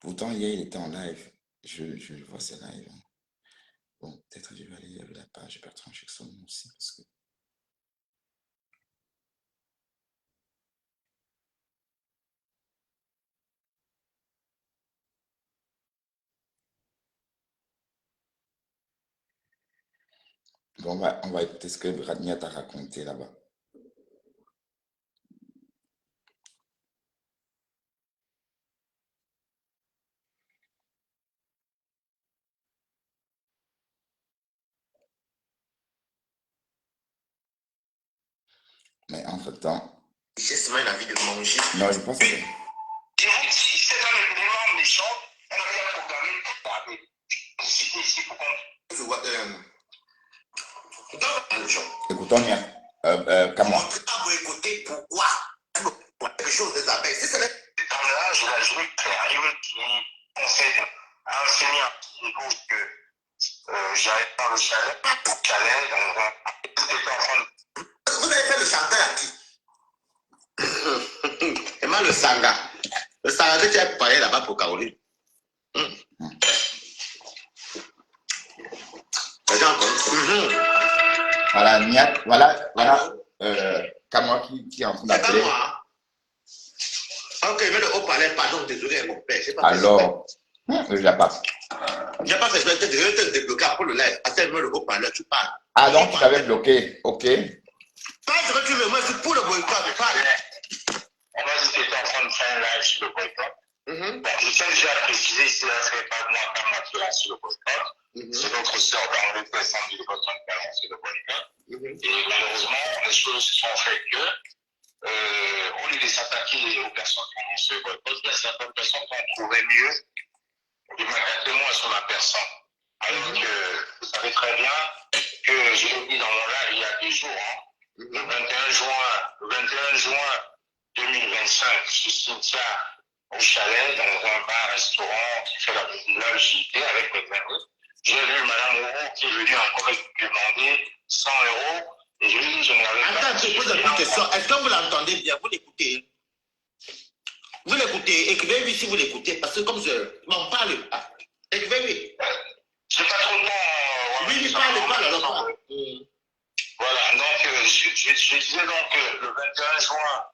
Pourtant, hier, il était en live. Je vois ses lives. Bon, peut-être je vais aller à la page Bertrand Jackson aussi parce que. Bon, on va écouter ce que Rania t'a raconté là-bas. Mais entre-temps. J'ai semaine envie de manger. Non, je pense que. Je vous dis, c'est dans le minimum des gens, on a rien programmé pour parler. C'était ici pour qu'on. Je vois. Dans le genre. Écoutons bien. Comment? On ne peut pas vous écouter pourquoi quelque chose des abeilles. Si c'est dans l'âge de la journée qui arrive, qui conseille à enseigner un petit gauche que j'arrive dans le chalet, pour chalet, dans un. Vous avez fait le chanteur à qui? Et moi, le sanga. Le sanga que tu as parlé là-bas pour Caroline. Les gens connaissent. Voilà, Niat, voilà, Kamwa qui est en train d'appeler. Ok, mais le haut-parleur, pardon, désolé, mon père. Alors, je la passe. Je n'ai pas fait exprès, je vais te débloquer après le live. Attends, le haut-parleur, tu parles. Ah, donc tu t'avais bloqué, ok. Pas ce que tu veux, moi, c'est pour le boycott, tu parles. On a dit que tu étais en train de faire un live sur le boycott. Bon, je tiens déjà à préciser, c'est pas moi qui lance sur le boycott. C'est notre sœur dans le descente du boycott qui a lancé le boycott. Et malheureusement, les choses se sont faites que, au lieu de s'attaquer aux personnes qui ont lancé le boycott, il y a certaines personnes qui ont trouvé mieux de mettre moi sur la personne. Alors que vous savez très bien que je l'ai dit dans mon live il y a 2 jours, le 21 juin 2025, je suis cimetière au chalet, dans un bar-restaurant qui fait la JT avec mes amis. J'ai vu Mme Moreau qui est venue encore me demander 100 €. Et je lui ai dit, je n'avais pas. Attends, je pose une question. Est-ce que vous l'entendez bien? Vous l'écoutez? Vous l'écoutez, écrivez-lui si vous l'écoutez, parce que comme je m'en parle pas. Écrivez-lui. Je n'ai pas trop le temps. Oui, parle, alors. Voilà, donc je disais donc que le 21 juin,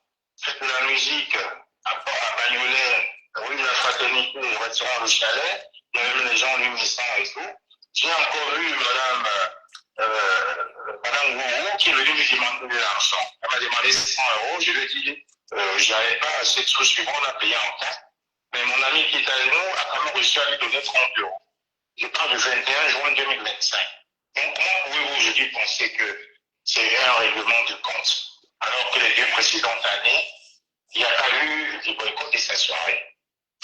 fête de la musique à Bagnolet, rue de la Fraternité, au restaurant Le Chalet, il y avait même les gens luminescents et tout. J'ai encore vu Madame Gourou qui est venue me demander de l'argent. Elle m'a demandé 100 €. Je lui ai dit, j'avais pas assez de sous suivants, on a payé en cas. Mais mon ami qui est avec nous a quand même réussi à lui donner 30 €. Je parle du 21 juin 2025. Donc, comment pouvez-vous aujourd'hui penser que c'est un règlement de compte, alors que les 2 précédentes années, il n'y a pas eu de boycott de sa soirée?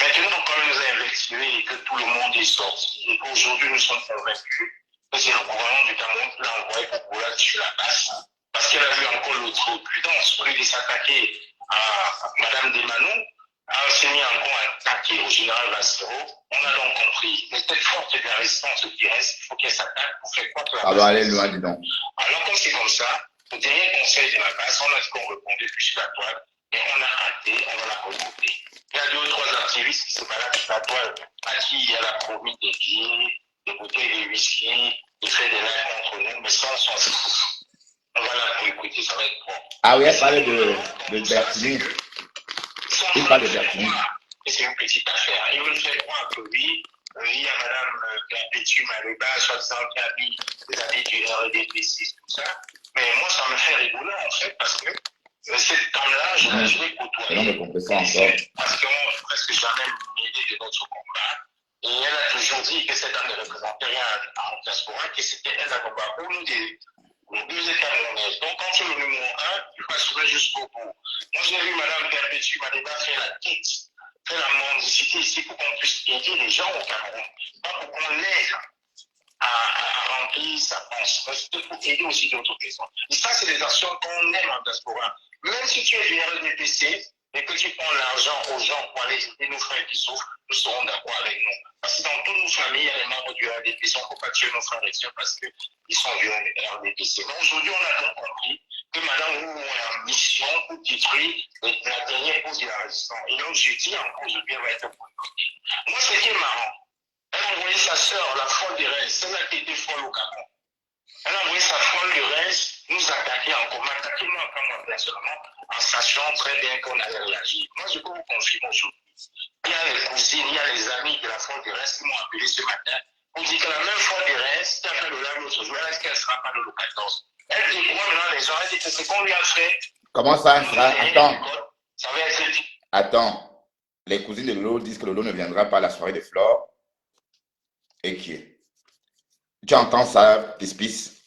Maintenant, quand on nous a investigé et que tout le monde est sorti, et qu'aujourd'hui nous sommes convaincus que c'est le gouvernement du Cameroun qui l'a envoyé pour pouvoir sur la base, parce qu'elle a eu encore l'autre prudence, au lieu de s'attaquer à Mme Desmanou, a enseigné encore à attaquer au général Vassero. On a donc compris, mais cette force de la résistance qui reste, il faut qu'elle s'attaque pour faire quoi que la Alors, allez loin, dis donc. Alors, comme c'est comme ça, le dernier conseil de la base, on a dit qu'on répondait plus sur la toile, et on a hâté, on va la recouper. Il y a 2 ou 3 activistes qui se baladent sur la toile, à qui elle a promis des billets, des bouteilles de whisky, de faire des lives contre nous, mais ça, on s'en fout. On va la écouter, ça va être bon. Ah oui, elle parlait de Bertini. Il parle de Bertini. C'est une petite affaire. Ils veulent faire croire que oui, il y a Mme Perpétue Maléba, 60 qui habille les habits du RDP6, tout ça. Mais moi, ça me fait rigoler, en fait, parce que cette dame-là, je l'ai côtoyée. Parce qu'on n'a presque jamais mêlé de notre combat. Et elle a toujours dit que cette dame ne représentait rien en diaspora, que c'était elle la combat pour nous deux États monnaie. Donc, quand tu es le numéro 1, tu vas assurer jusqu'au bout. Moi, j'ai vu Mme Perpétue Maléba faire la tête, faire la mendicité ici pour qu'on puisse aider les gens au Cameroun. Pas pour qu'on l'aide à remplir sa pension. C'est pour aider aussi d'autres personnes. Et ça, c'est des actions qu'on aime en diaspora. Même si tu es général des PC et que tu prends l'argent aux gens pour aller aider nos frères qui souffrent, nous serons d'accord avec nous. Parce que dans toutes nos familles, il y a les membres du RDPC. On ne peut pas tuer nos frères et sœurs parce qu'ils sont du RDPC. Mais aujourd'hui, on a donc compris que Madame Roux est en mission pour détruire la dernière cause de la résistance. Et donc, je dis encore aujourd'hui, elle va être boycottée. Moi, ce qui est marrant, elle a envoyé sa sœur, la folle de Reims, celle-là qui était folle au Gabon. Elle a envoyé sa folle de Reims nous attaquer encore, m'attaquer moi, quand moi, personnellement, en sachant très bien qu'on allait réagir. Moi, je peux vous confirmer aujourd'hui. Il y a les cousines, il y a les amis de la folle de Reims qui m'ont appelé ce matin pour dire que la même folle de Reims qui a fait le live l'autre jour, est-ce qu'elle ne sera pas de le 14? Elle dit quoi maintenant les gens? Elle dit que c'est qu'on lui a fait. Comment ça sera? Attends. Ça va être dit. Attends. Les cousines de Lolo disent que Lolo ne viendra pas à la soirée de Flore. Et qui est? Tu entends ça, Pispis?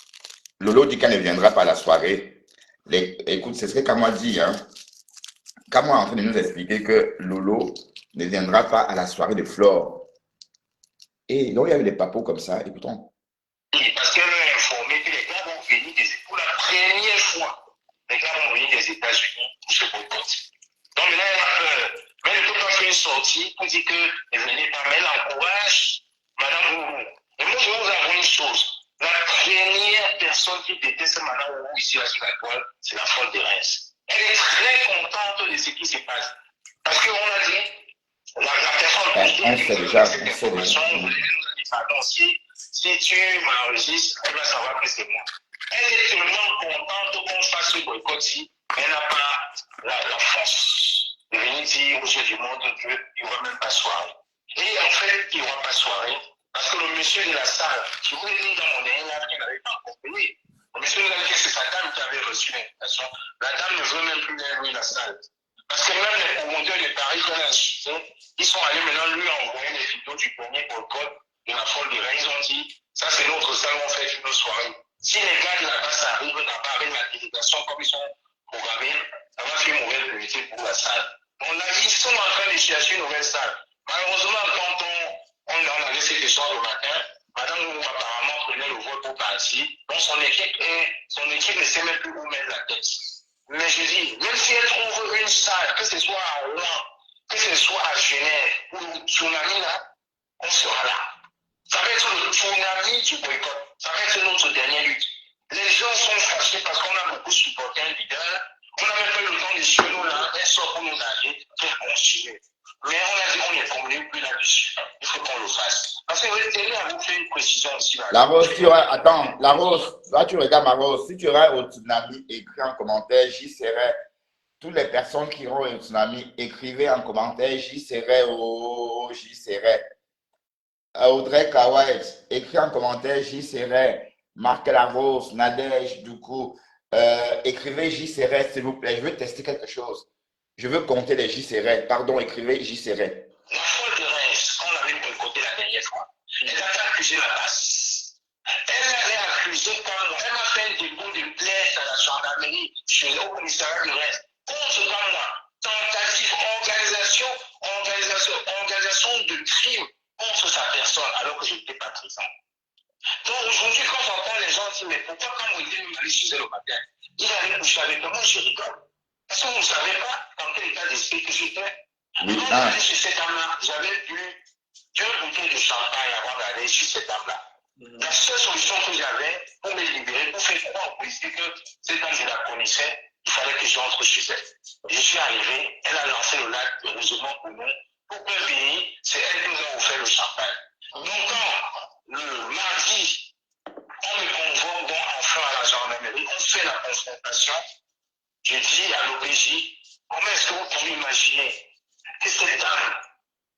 Lolo dit qu'elle ne viendra pas à la soirée. Écoute, c'est ce que Kamwa dit. Hein. Kamwa est en train de nous expliquer que Lolo ne viendra pas à la soirée de Flore. Et donc, il y a eu des papos comme ça. Écoutons. Parce qu'elle a informé que les gars vont venir pour la première fois. Les gars vont venir des États-Unis pour se boycotter. Donc maintenant, elle a peur. Mais elle ne peut pas faire une sortie pour dire que ne venez pas. Mais elle encourage Madame Roux. Et moi, je vais vous avouer une chose. La première personne qui déteste Madame Roux ici là, sur la toile, c'est la folle de Reims. Elle est très contente de ce qui se passe. Parce qu'on a dit, la personne on sait déjà, cette information, elle nous a dit, pardon, si tu m'enregistres, elle va savoir que c'est moi. Elle est tellement contente qu'on fasse ce boycott-ci, mais elle n'a pas la force de venir dire aux yeux du monde qu'il n'y aura même pas soirée. Et en fait, il n'y aura pas soirée, parce que le monsieur de la salle, qui voulait dire dans mon dernier live qu'il n'avait pas encore payé, le monsieur nous a dit que c'est sa dame qui avait reçu l'invitation. La dame ne veut même plus louer la salle. Parce que même les promoteurs de Paris qui ont insulté, ils sont allés maintenant lui envoyer les vidéos du premier boycott de la folle de Rennes. Ils ont dit, ça c'est notre salle, on fait une soirée. Si les gars de la base arrivent là-bas avec la délégation comme ils sont programmés, ça va faire une mauvaise publicité pour la salle. Ils sont en train de chercher une nouvelle salle. Malheureusement, quand on avait cette histoire le matin, Madame Roux apparemment prenait le vol pour partir. Donc son équipe ne sait même plus où mettre la tête. Mais je dis, même si elle trouve une salle, que ce soit à Rouen, que ce soit à Genève ou le tsunami là, on sera là. Ça va être le tsunami du boycott. Ça va être notre dernière lutte. Les gens sont fâchés parce qu'on a beaucoup supporté un leader. On n'a même pas eu le temps de suivre nous là, un sort pour nous aller, pour continuer. Mais on a dit on n'est convenu plus là-dessus. Il faut qu'on le fasse. Parce que vous allez à vous faire une précision ici. La Rose, attends, la Rose, là tu regardes ma Rose, si tu aurais au tsunami écrit en commentaire, j'y serais. Toutes les personnes qui auront au tsunami, écrivez en commentaire, j'y serais, oh, j'y serais. Audrey Kawait, écris en commentaire, j'y serai. Marc la Rose, Nadège, du coup, écrivez j'y serai, s'il vous plaît. Je veux tester quelque chose. Je veux compter les j'y serai. Pardon, écrivez j'y serai. La folle de Reims, qu'on avait boycotté la dernière fois, elle a accusé la base. Elle avait accusé quand elle a fait un dépôt de plainte à la gendarmerie chez le commissariat de Reims. Contre moi, tentative, organisation de crime contre sa personne alors que je n'étais pas présent. Donc aujourd'hui, quand j'entends les gens dire, mais pourquoi quand vous étiez allé chez le matin, il allait coucher avec moi, je rigole. Parce que vous ne savez pas dans quel état d'esprit que j'étais. Oui, quand j'allais chez cette dame-là, j'avais bu 2 bouteilles de champagne avant d'aller chez cette dame-là. La seule solution que j'avais pour me libérer, pour faire croire au police que cette dame, je la connaissais, il fallait que j'entre chez elle. Je suis arrivé, elle a lancé le lac, heureusement pour nous. Pour venir, c'est elle qui nous a offert le champagne. Donc, quand le mardi, on me convoque donc enfin à la gendarmerie, on fait la confrontation. Je dis à l'OPJ, comment est-ce que vous pouvez imaginer que cette dame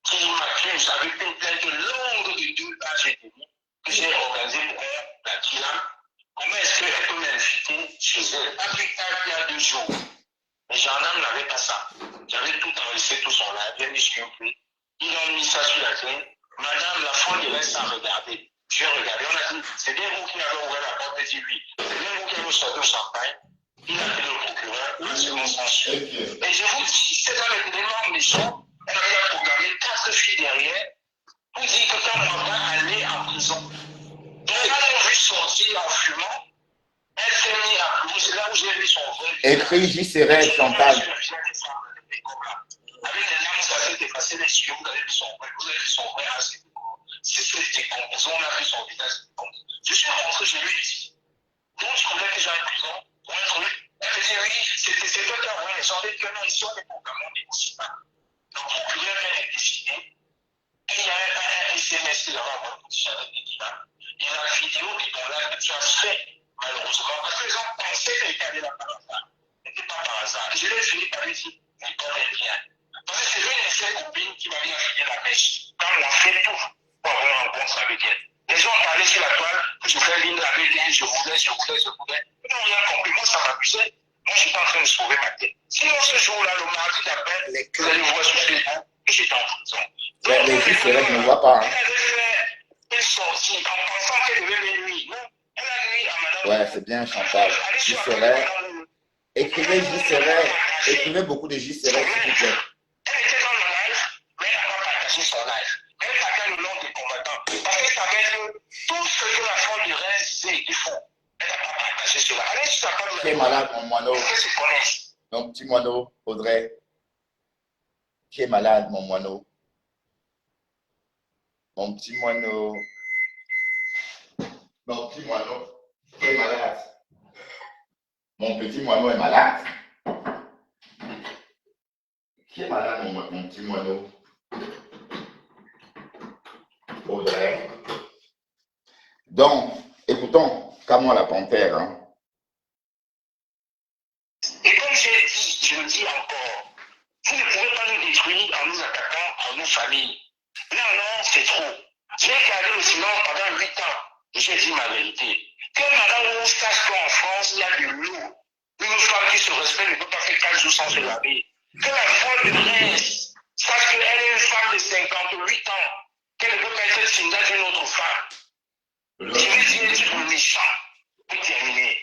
qui m'accuse avec une plainte longue de 2 pages et demie, que j'ai organisée pour la Kilam, comment est-ce qu'elle peut m'inviter chez elle? Pas plus tard qu'il y a 2 jours. Les gendarmes n'avaient pas ça. J'avais tout enregistré, tout son live, bien mis pris. Ils ont mis ça sur la clé. Madame, la folle de l'Est a regardé. J'ai regardé, on a dit, c'est bien vous qui avez ouvert la porte, j'ai dit oui. C'est bien vous qui avez sorti le champagne. Il a fait le procureur, la seconde censure. Et je vous dis, c'est dans les éléments méchants, elle avait programmé 4 filles derrière pour dire que quand on va aller en prison. Donc, quand on vu sortir en fumant, elle s'est mise à pleurer, c'est là où j'ai vu son vrai. Écris j'y serai, Chantal. Avec les larmes, ça s'est effacé les yeux, vous avez vu son vrai assez. C'est décomposé, on a vu son visage décomposé. Je suis rentré, je lui ai dit. Donc, je voulais que j'aille en prison pour un truc. Elle dit oui, c'est toi qui as envoyé les gens. Dit que non, ici on est programme, on négocie pas. Donc, le procureur vient de décider. Et il y avait pas un SMS qui l'avait envoyé pour Charles Medina. Il y a la vidéo et ton live que tu as fait, malheureusement, parce que les gens pensaient qu'elle était allée là par hasard. Ce n'était pas par hasard. Je l'ai fini par lui dire, il connaît rien. Parce que c'est l'une de ses copines qui m'avait affilié la pêche. Quand on a fait tout pour avoir une rencontre avec elle. Les gens parlaient sur la toile, que je fais ligne avec elle, je voulais. Ils n'ont rien compris. Moi, ça m'abusait. Moi, je suis pas en train de sauver ma tête. Sinon, ce jour-là, le mardi d'après, vous allez voir sur Facebook que j'étais en prison. Donc, les filles, c'est vrai qu'ils ne voient pas. Hein. Elle avait fait une sortie en pensant qu'elle devait les nuire. Non, elle a nuit à madame. Ouais, c'est bien, Chantal. J'y serai. Écrivez J'y serai. Écrivez beaucoup de J'y serai, s'il vous plaît. Elle était dans le live, mais elle n'a pas partagé son live. Elle partait le nom des combattants. Parce qu'elle savait que tout ce que la folle du reste, ils font. Elle n'a pas partagé cela. Allez sur sa page. Qui est malade, mon moineau? Est-ce qu'ils se connaissent? Mon petit moineau, Audrey. Qui est malade, mon moineau? Mon petit moineau. Mon petit moineau. Qui est malade? Mon petit moineau est malade. Qui est malade, mon petit moineau? Audrey. Donc, écoutons, Camon la panthère. Hein. Et comme j'ai dit, je le dis encore, vous ne pouvez pas nous détruire en nous attaquant à nos familles. Non, c'est trop. J'ai gardé le silence pendant 8 ans. J'ai dit ma vérité. Que madame vous sache qu'en France, il y a du loup. Une femme qui se respecte ne peut pas faire 4 jours sans se laver. Que la folle de Reims sache qu'elle est une femme de 58 ans, qu'elle ne peut pas être Cinda d'une autre femme. Je vais dire du méchant pour terminer.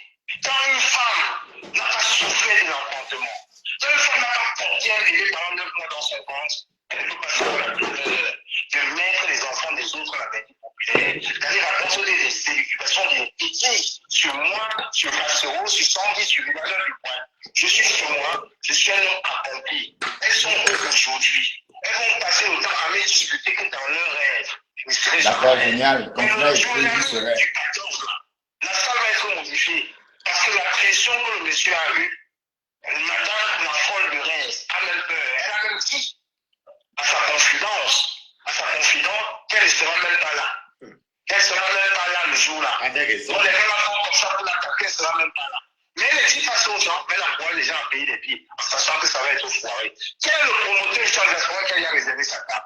Quand une femme n'a pas souffert de l'enfantement, quand une femme n'a pas porté un bébé pendant 9 mois dans son ventre, elle ne peut pas savoir la douleur de mettre les enfants des autres à la maladie populaire, d'aller raconter des éducations des petits sur moi, sur Macero, sur Sandy, sur Villageur du Point. Je suis sur moi, je suis un homme accompli. Elles sont où aujourd'hui? Elles vont passer le temps à me discuter que dans leur rêve. D'accord, génial. Continuez à écrire, J'y serai. La salle va être modifiée parce que la pression que le monsieur a eue, madame la folle de Reims a même peur. Elle a même dit à sa confidente qu'elle ne sera même pas là. Elle ne sera même pas là le jour-là. Donc les gens la font comme ça pour l'attaquer, elle ne sera même pas là. Mais elle ne dit pas ça aux gens, mais elle envoie les gens à payer des pieds en sachant que ça va être foiré. Quel est le promoteur de Charles Gaston qui a réservé sa table?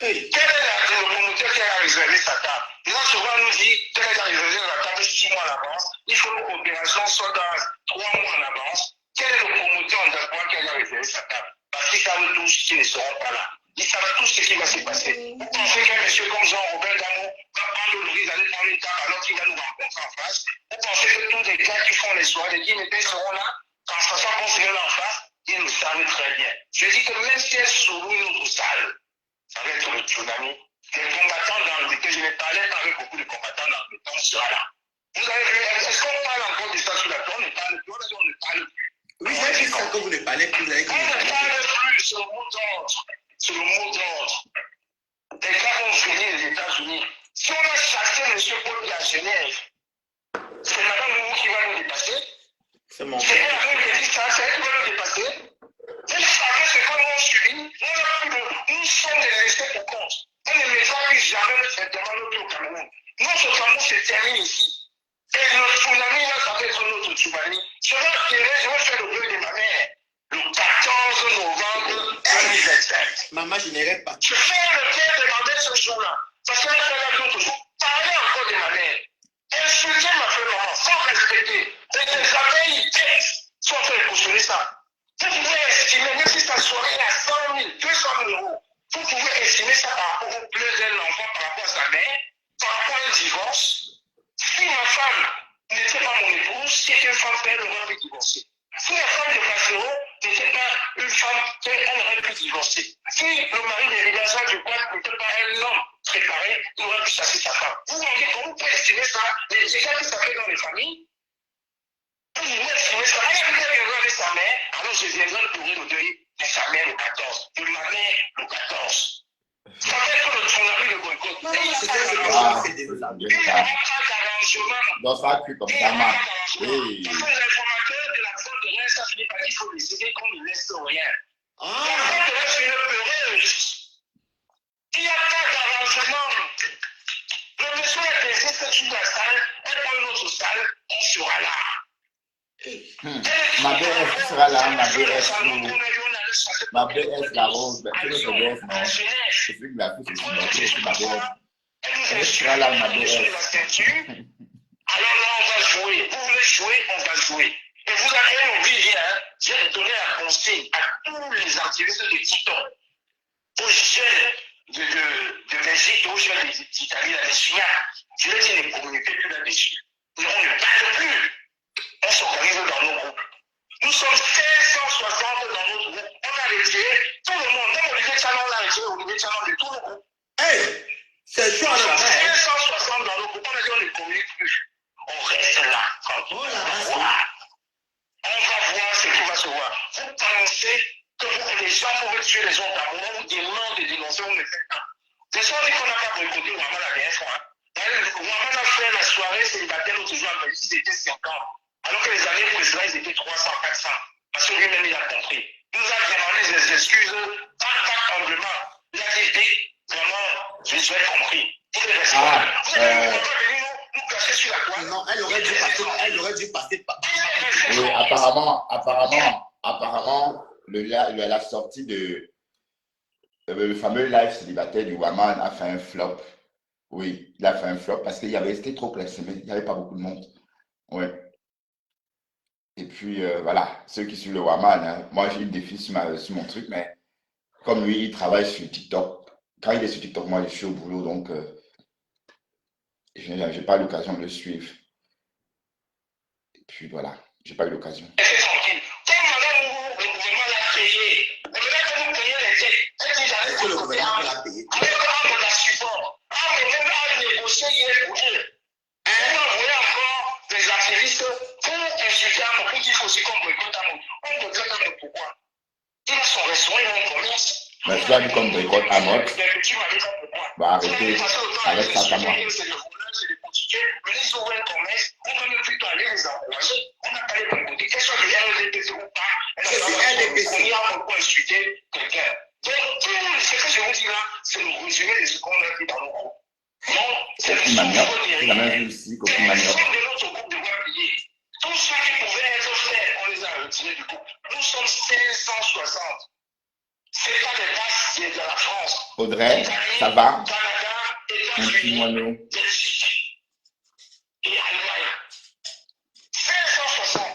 Quel est le promoteur qui a réservé sa table? Les gens souvent nous disent qu'elle a réservé la table 6 mois à l'avance. Il faut une coopération soit dans 3 mois à l'avance. Quel est le promoteur en diaspora qui a réservé sa table? Parce qu'ils savent tous qu'ils ne seront pas là. Ils savent tous ce qui va se passer. Vous pensez qu'un monsieur comme Jean-Robert Damon va prendre le risque d'aller prendre une table alors qu'il va nous rencontrer en face? Vous pensez que tous les gars qui font les soirées, les dîners seront là? En sachant qu'on serait là en face, ils nous savent très bien. Je dis que même si elles sont une autre salle, ça va être le tsunami. Les combattants dans lesquels je vais parler avec beaucoup de combattants dans le temps sera là. Vous avez vu, est-ce qu'on parle encore de ça sur la tour? On ne parle plus. Oui, c'est juste ça que vous ne parlez plus. On ne parle plus, c'est le mot d'ordre. C'est le mot d'ordre. Les gars vont finir les États-Unis. Si on a chassé M. Paul à Genève, c'est Mme Moumou qui va nous dépasser. C'est mon C'est elle qui me dit ça, c'est elle qui va nous dépasser. Vous savez ce que nous avons subi? Nous sommes des laissés pour compte. On ne met pas jamais certainement notre au Cameroun. Notre Cameroun se termine ici. Et le tsunami, là, ça va être notre tsunami. Je vais faire le bruit de ma mère. Le 14 novembre 2027. Maman, je n'irai pas. Je fais le bien demander ce jour-là. Parce qu'elle a fait l'autre jour. Parlez encore de ma mère. Insultez ma femme maman, sans respecter. Et les abeilles têtes sont en train de cautionner ça. Vous pouvez estimer, même si sa soirée est à 100 000, 200 000 euros, vous pouvez estimer ça par rapport au pleurs d'un enfant, par rapport à sa mère, par rapport à un divorce. Si ma femme n'était pas mon épouse, si c'était une femme, elle aurait pu divorcer. Si la femme de Macero n'était pas une femme, elle aurait pu divorcer. Si le mari de Villageois du Bois n'était pas un homme préparé, il aurait pu chasser sa femme. Vous voyez comment vous pouvez estimer ça, les dégâts que ça fait dans les familles? Vous pouvez estimer ça. Elle viendra avec sa mère, alors je viendrai courir le deuil de sa mère le 14, de ma mère le 14. Ça va être le tsunami de boycott. Non, c'est désolé. Donc ça a cru comme ça marche. Oui. Parce que les informateurs de décider qu'on ne laisse rien. Ah. La fête reste une peureuse. Il n'y a pas d'arrangement. Le monsieur est existe sur la salle, elle prend une autre salle, on sera là. Ma BF sera là, ma BF. Ma BF, la rose, c'est notre BF, non. C'est celui qui l'a fait, c'est ma BF. Elle sera là, ma BF. Alors là, on va jouer. Vous voulez jouer, on va jouer. Et vous avez oublié, hein, j'ai donné la consigne à tous les activistes de TikTok, aux jeunes de Belgique, aux jeunes d'Italie, la Chine. Je leur dis, ne communiquez plus là-dessus. On ne parle plus. On s'organise dans nos groupes. Nous sommes 560 dans notre groupe. On a retiré tout le monde. Même Olivier Tchanon, on a retiré Olivier Tchanon de tout le groupe. Hey, c'est chaud, Nous sommes là. 560 dans nos groupes. On a dit, on ne communique plus. On reste là. Oh là là. On va voir ce qui va se voir. Vous pensez que les gens peuvent tuer les autres à moment où demandent de dénoncer, on ne le fait pas. C'est ça qu'on n'a pas boycotté Ouaman la dernière fois. Ouaman a fait la soirée célibataire l'autre jour à Belgique, ils étaient 50. Alors que les années précédentes, ils étaient 300, 400. Parce que lui-même, il a compris. Il nous a demandé des excuses, pas humblement. Il a dit, vraiment, je suis compris. Vous n'avez pas venir nous cacher sur la toile. Non, elle aurait dû passer par. Oui, apparemment, la sortie de le fameux live célibataire du Ouaman a fait un flop. Oui, il a fait un flop parce c'était trop classé, il n'y avait pas beaucoup de monde. Oui. Et puis, voilà, ceux qui suivent le Ouaman, hein, moi j'ai une défi sur mon truc, mais comme lui, il travaille sur TikTok. Quand il est sur TikTok, moi je suis au boulot, donc je n'ai pas l'occasion de le suivre. Et puis voilà, j'ai pas eu l'occasion. C'est tranquille. Comme madame, le gouvernement l'a payé. Le gouvernement a payé les têtes. Elle dit, j'arrête de le gouvernement l'a payé. Avec un de la support. Même à négocier hier pour eux. Vous envoyez encore des activistes pour insulter un mot, pour qu'il faut aussi qu'on boycotte un mot. On boycotte un mot pourquoi? Il a son restaurant, il a un commerce. Mais tu as dit qu'on boycotte à mode. Bah arrêtez, arrête ça à moi. C'est le voleur, c'est le prostitué. Mais ils ont un commerce, on va même plutôt aller les encourager. On n'a pas les boycotter. Qu'elles soient des LDPC ou pas, on ira beaucoup insulter quelqu'un. Donc, ce que je vous dis là, c'est le résumé de ce qu'on a dit dans le groupe. Non, c'est le Manioc, souffle c'est la même chose ici, Coquille Manioc. de notre groupe de payer. Tous ceux qui pouvaient être faits, on les a retirés du groupe. Nous sommes 560. C'est pas des bases de la France. Audrey, ça va? Canada, Un petit États-Unis, moineau. Belgique et Allemagne. 560.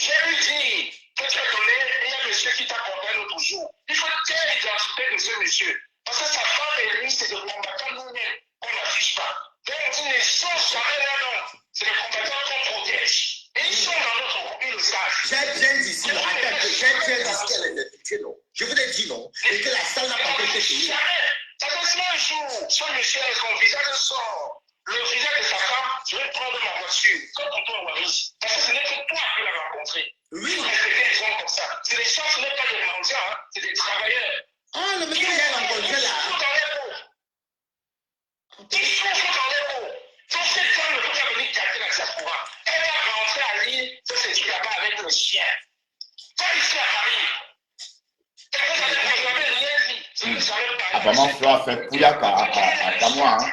J'ai lui dit que tu as donné, il y a un monsieur qui t'a compté l'autre jour. Il faut taire l'identité de ce monsieur. Parce que sa femme et lui, c'est des combattants nous-mêmes. On n'affiche pas. Donc on dit, ne sont jamais là, non. C'est des combattants qu'on protège. Et ils sont dans notre groupe, ils le savent. J'ai bien dit ça. J'ai bien dit qu'elle est étudiée, non. Je vous l'ai dit, non. Et que la salle n'a pas été payée. Jamais. Ça fait 5 jours. Ce monsieur, son visage sort. Le visage de sa femme, je vais prendre ma voiture. Comme pour toi, Waris. Parce que ce n'est que toi qui l'as rencontré. Oui. Il faut respecter les gens comme ça. C'est des gens, ce n'est pas des mendiants, hein. C'est des travailleurs. Ah, le monsieur qu'il a rencontré là. Ils souffrent dans les mots. Donc cette femme ne peut pas venir casser la diaspora. Elle va rentrer à Lille, se séduire là-bas avec le chien. Pas ici à Paris. Et vous n'avez jamais rien dit. Je ne savais pas. Apparemment, Flo a fait pouillac à moi. Hein.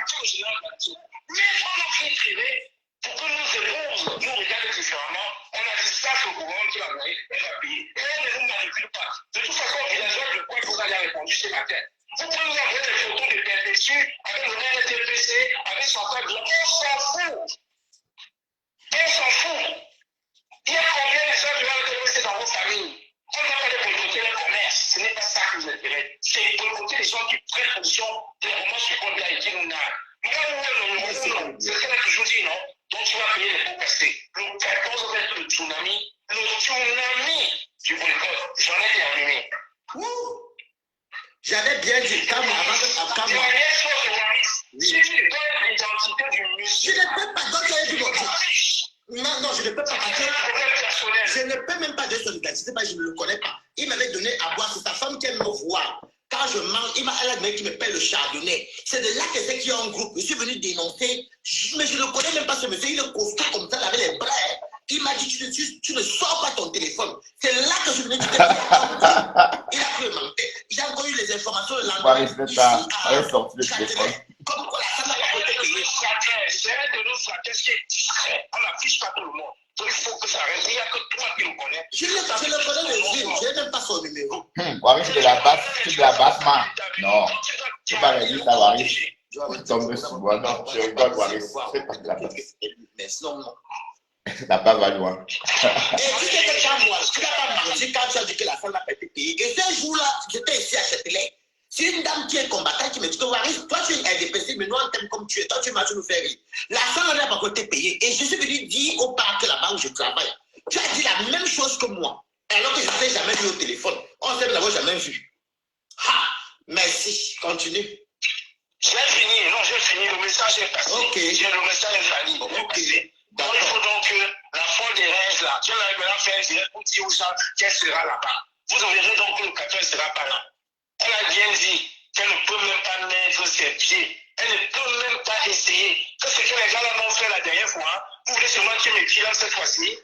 Mais on a fait privé pour que nos épouses nous regardent différemment. On a dit ça, c'est au gouvernement qui va envoyer, elle va payer. Et elle ne nous manipule pas. De toute façon, il y a des de quoi vous allez répondu ce matin. Vous pouvez nous envoyer des photos de PNPSU avec le NTPC, avec son code. On s'en fout. On s'en fout. Il y a combien de gens de l'NTPC dans vos familles? On n'a pas de boycotter le commerce. Ce n'est pas ça qui vous intéresse. C'est boycotter les gens qui prennent position des romans sur le compte d'Haïti. C'est ce qu'elle a toujours dit, non? Donc tu vas payer les pots cassés. Le 14 va être le tsunami du boycott. J'en ai terminé. J'avais bien dit, calme avant. Si tu donnes l'identité du monsieur, Je ne peux pas donner Non, je ne peux pas. Je ne peux même pas donner son identité parce que je ne le connais pas. Il m'avait donné à boire, c'est sa femme qui aime me voir. Quand je mange, elle a donné qui me paie le chardonnay. C'est de là que c'est qu'il y a un groupe. Je suis venu dénoncer, mais je ne connais même pas ce monsieur. Il est costaud comme ça, avec les bras. Il m'a dit, tu ne sors pas ton téléphone. C'est là que je me dis, il a cru mentir. J'ai encore eu les informations le lendemain. Comme quoi la salle n'a pas été payée. C'est un de nos frères qui est discret. On n'affiche pas tout le monde. Donc il faut que ça reste. Il n'y a que toi qui le connais. Je le connais le film. Je n'ai même pas son numéro. Waris, c'est de la basse main. Non, tu vas réduire ça, Waris. Tu tombes sur moi. Non, je rigole, Waris. C'est pas de la basse. Mais sinon, non. Ça n'a pas valu, hein. Et tu sais que quand moi, tu n'as pas menti quand tu as dit que la salle n'a pas été payée. Et ce jour-là, j'étais ici à Châtelet. C'est une dame qui est combattante qui me dit que Waris, toi tu es indépendant, mais nous on t'aime comme tu es. Toi tu m'as nous faire rire. La salle n'a pas été payée. Et je suis venu dire au parc là-bas où je travaille. Tu as dit la même chose que moi. Alors que je ne t'ai jamais vu au téléphone. On s'est d'abord jamais vu. Ah, merci. Continue. J'ai fini. Non, j'ai fini. Le message est passé. Ok. Le message est valide. Ok. Donc, il faut donc que la folle des rêves là, tu vas maintenant faire un direct pour dire aux gens qu'elle sera là-bas. Vous verrez donc que le capteur ne sera pas là. Elle a bien dit qu'elle ne peut même pas mettre ses pieds. Elle ne peut même pas essayer. C'est ce que les gens là m'ont fait la dernière fois. Vous voulez seulement tuer mes pieds là cette fois-ci.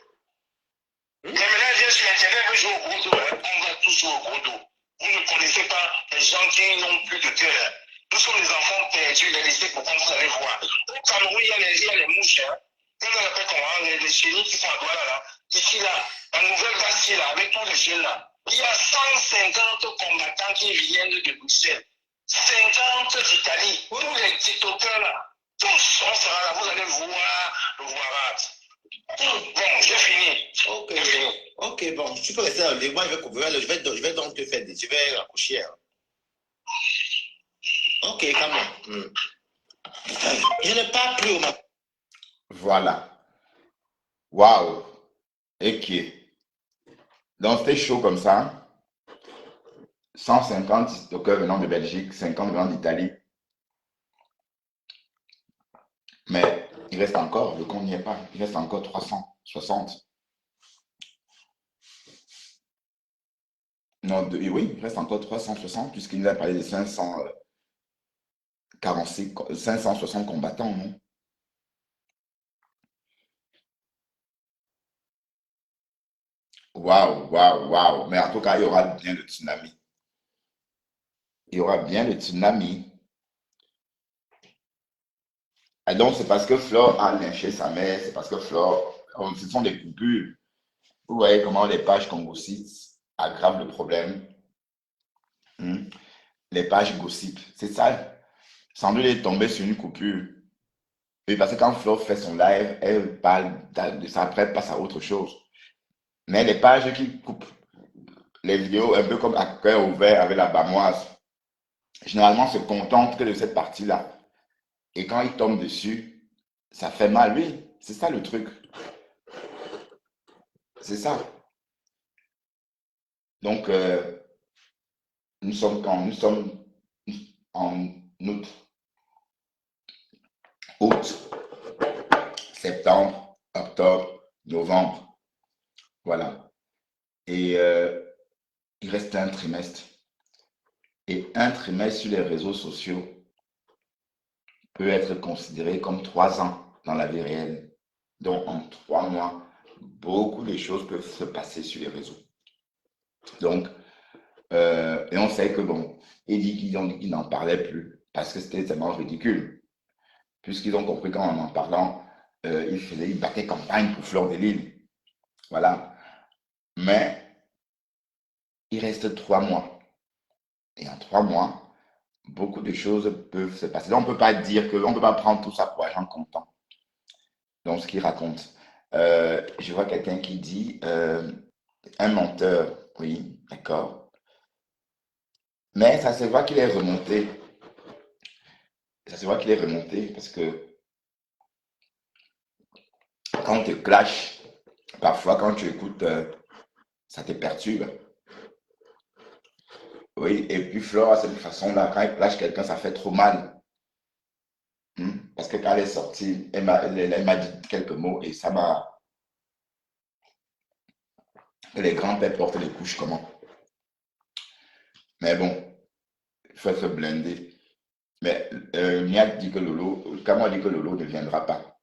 Mais maintenant, elle vient sur Internet, elle joue au gros dos. On va tous jouer au gros dos. Vous ne connaissez pas les gens qui n'ont plus de cœur. Nous sommes les enfants perdus, les laissés pour quand vous allez voir. Au Cameroun, il y a les mouches. On appelle comment les chenilles qui sont à droite là. Ici là, la nouvelle base là, avec tous les jeunes là. Il y a 150 combattants qui viennent de Bruxelles. 50 d'Italie. Tous les TikTokers là. Tous, on sera là, vous allez voir le voir. Bon, j'ai fini. Ok, ok, bon, tu peux rester dans le moi je vais donc te faire je vais accoucher. Ok, comment? Je ne parle plus au matin. Voilà. Waouh. Ok. Donc, c'était chaud comme ça. 150 TikTokers venant de Belgique, 50 venant d'Italie. Mais il reste encore, le compte n'y est pas. Il reste encore 360. Non, oui, il reste encore 360, puisqu'il nous a parlé de 560 combattants, non? Waouh, waouh, waouh. Mais en tout cas, il y aura bien le tsunami. Il y aura bien le tsunami. Et donc, c'est parce que Flore a lynché sa mère, c'est parce que Flore, ce sont des coupures. Vous voyez comment les pages Congo aggravent le problème. Les pages gossip, c'est ça. Sandrine est tombée sur une coupure. Oui, parce que quand Flore fait son live, elle parle de ça, après elle passe à autre chose. Mais les pages qui coupent les vidéos, un peu comme à cœur ouvert avec la bamoise, généralement se contentent que de cette partie-là. Et quand ils tombent dessus, ça fait mal, oui. C'est ça le truc. C'est ça. Donc, nous sommes quand? Nous sommes en août, septembre, octobre, novembre. Voilà. Et il reste un trimestre. Et un trimestre sur les réseaux sociaux peut être considéré comme 3 ans dans la vie réelle. Donc, en 3 mois, beaucoup de choses peuvent se passer sur les réseaux. Donc, et on sait que bon, ils disent qu'ils n'en parlaient plus parce que c'était tellement ridicule. Puisqu'ils ont compris qu'en parlant, ils battaient campagne pour Fleur de Lille. Voilà. Mais il reste 3 mois. Et en 3 mois, beaucoup de choses peuvent se passer. Donc, on ne peut pas dire que, on ne peut pas prendre tout ça pour argent comptant. Donc, ce qu'il raconte. Je vois quelqu'un qui dit un menteur. Oui, d'accord. Mais ça se voit qu'il est remonté. Ça se voit qu'il est remonté parce que quand on te clash, parfois quand tu écoutes, ça te perturbe. Oui, et puis Flore, cette façon-là, quand elle clash quelqu'un, ça fait trop mal. Parce que quand elle est sortie, elle m'a dit quelques mots et ça m'a... Les grands-pères portent les couches comment? Mais bon, il faut être blindé. Mais Niak dit que Lolo, Kamo dit que Lolo ne viendra pas.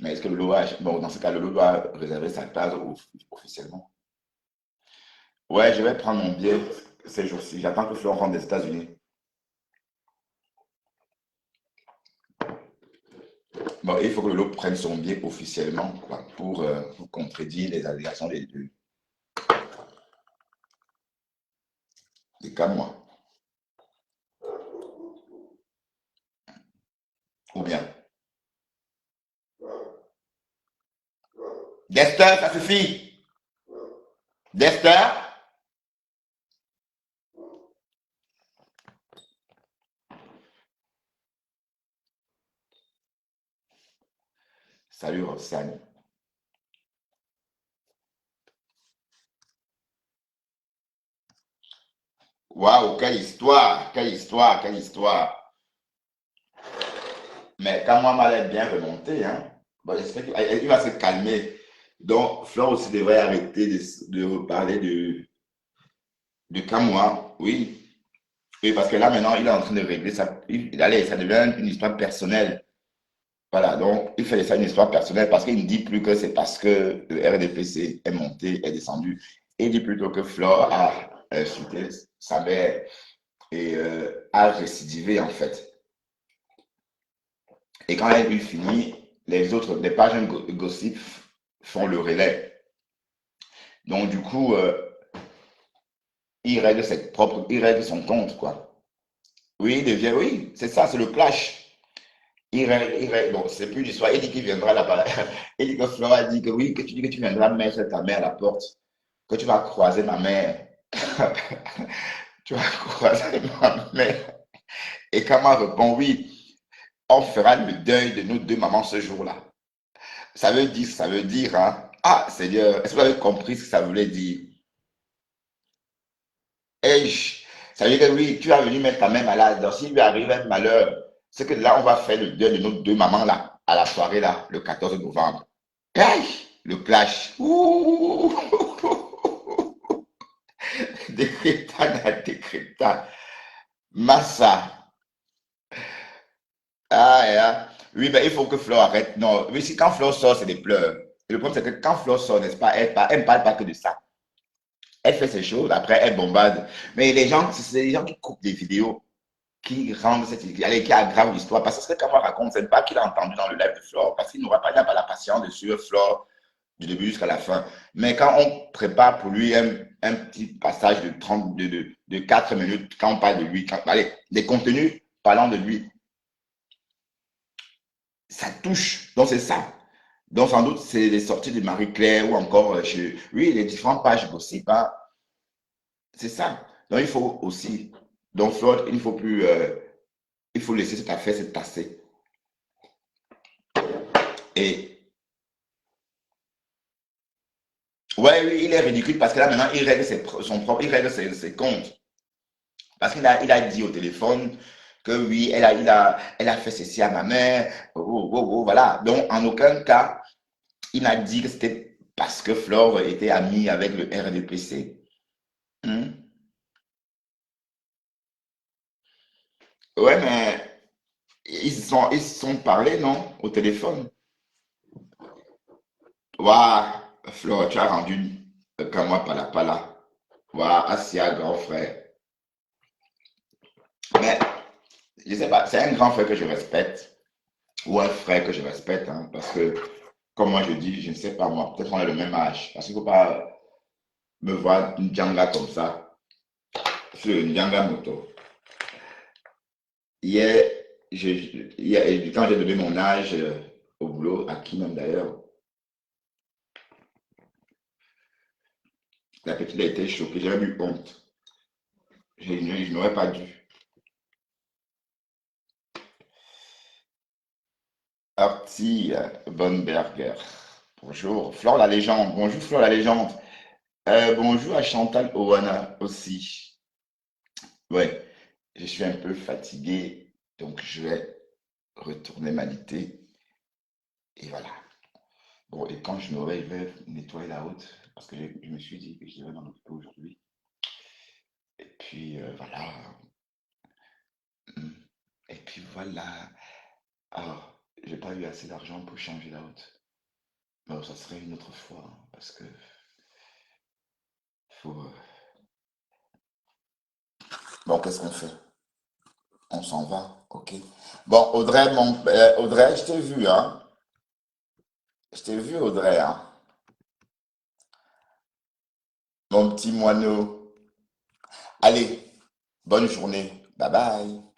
Mais est-ce que Lolo a... Bon, dans ce cas, Lolo doit réserver sa place officiellement. Ouais, je vais prendre mon billet ces jours-ci. J'attends que Florent rentre des États-Unis. Bon, il faut que Lolo prenne son billet officiellement quoi, pour contredire les allégations des cas moi. Ou bien. Dexter, ça suffit. Dexter. Salut Roxane. Waouh, quelle histoire, quelle histoire, quelle histoire. Mais quand moi m'allait bien remonter, hein, bon, j'espère qu'il va se calmer. Donc, Flore aussi devrait arrêter de reparler de Kamwa. Oui. Oui, parce que là, maintenant, il est en train de régler ça. Allez, ça devient une histoire personnelle. Voilà, donc il fait de ça une histoire personnelle parce qu'il ne dit plus que c'est parce que le RDPC est monté, est descendu. Il dit plutôt que Flore a insulté sa mère et a récidivé en fait. Et quand elle finit, les autres, les pages gossip font le relais. Donc du coup, il règle son compte, quoi. Oui, il devient, oui, c'est ça, c'est le clash. Bon, c'est plus l'histoire. Il dit qu'il viendra là-bas. Il dit que Flora a dit que oui, que tu dis que tu viendras mettre ta mère à la porte, que tu vas croiser ma mère. Tu vas croiser ma mère. Et Kama répond oui, on fera le deuil de nos deux mamans ce jour-là. Ça veut dire, hein. Ah, Seigneur, est-ce que vous avez compris ce que ça voulait dire? Hey, ça veut dire que oui, tu vas venir mettre ta mère malade. Donc, s'il lui arrive un malheur, c'est que là, on va faire le deuil de nos deux mamans là, à la soirée là, le 14 novembre. Hey, le clash. Ouh. Décréta, décréta. Massa. Ah, yeah. Oui, ben, il faut que Flo arrête. Non, oui, si quand Flo sort, c'est des pleurs. Et le problème, c'est que quand Flo sort, n'est-ce pas, elle ne parle pas que de ça. Elle fait ses choses, après, elle bombarde. Mais les gens, c'est les gens qui coupent des vidéos, qui rendent allez, qui aggravent l'histoire. Parce que ce que Kamara raconte, c'est pas qu'il a entendu dans le live de Flore, parce qu'il il n'a pas la patience de suivre Flore du début jusqu'à la fin. Mais quand on prépare pour lui un petit passage de 30, de 4 minutes, quand on parle de lui, allez, des contenus parlant de lui, ça touche. Donc, c'est ça. Donc, sans doute, c'est les sorties de Marie-Claire ou encore, oui, les différentes pages gossip, hein. C'est ça. Donc, il faut aussi, donc, Floyd, il ne faut plus, il faut laisser cette affaire se tasser. Et, ouais, oui, il est ridicule parce que là, maintenant, il règle il règle ses comptes. Parce il a dit au téléphone que oui, elle a fait ceci à ma mère. Oh, oh, oh, voilà. Donc, en aucun cas, il n'a dit que c'était parce que Flore était amie avec le RDPC. Hmm? Ouais, mais ils se sont parlé, non? Au téléphone. Waouh, Flore, tu as rendu comme moi pala. Waouh, Asia, grand frère. Mais, je sais pas, c'est un grand frère que je respecte. Ou un frère que je respecte, hein, parce que, comme moi je dis, je ne sais pas moi, peut-être on a le même âge. Parce qu'il ne faut pas me voir une Djanga comme ça, sur une Djanga moto. Hier, quand j'ai donné mon âge au boulot, à qui même d'ailleurs, la petite a été choquée, j'avais eu honte. Je n'aurais pas dû. Artie Bonberger. Bonjour. Flore la légende. Bonjour Flore la légende. Bonjour à Chantal Owana aussi. Ouais, je suis un peu fatigué, donc je vais retourner m'aliter. Et voilà. Bon, et quand je m'aurai, je vais nettoyer la route, parce que je me suis dit que je devais m'en occuper aujourd'hui. Et puis voilà. Et puis voilà. Alors, j'ai pas eu assez d'argent pour changer la route. Bon, ça serait une autre fois, hein, parce que faut. Bon, qu'est-ce qu'on fait? On s'en va, ok. Bon, Audrey, Audrey, je t'ai vu, hein. Je t'ai vu, Audrey, hein. Mon petit moineau. Allez, bonne journée. Bye bye.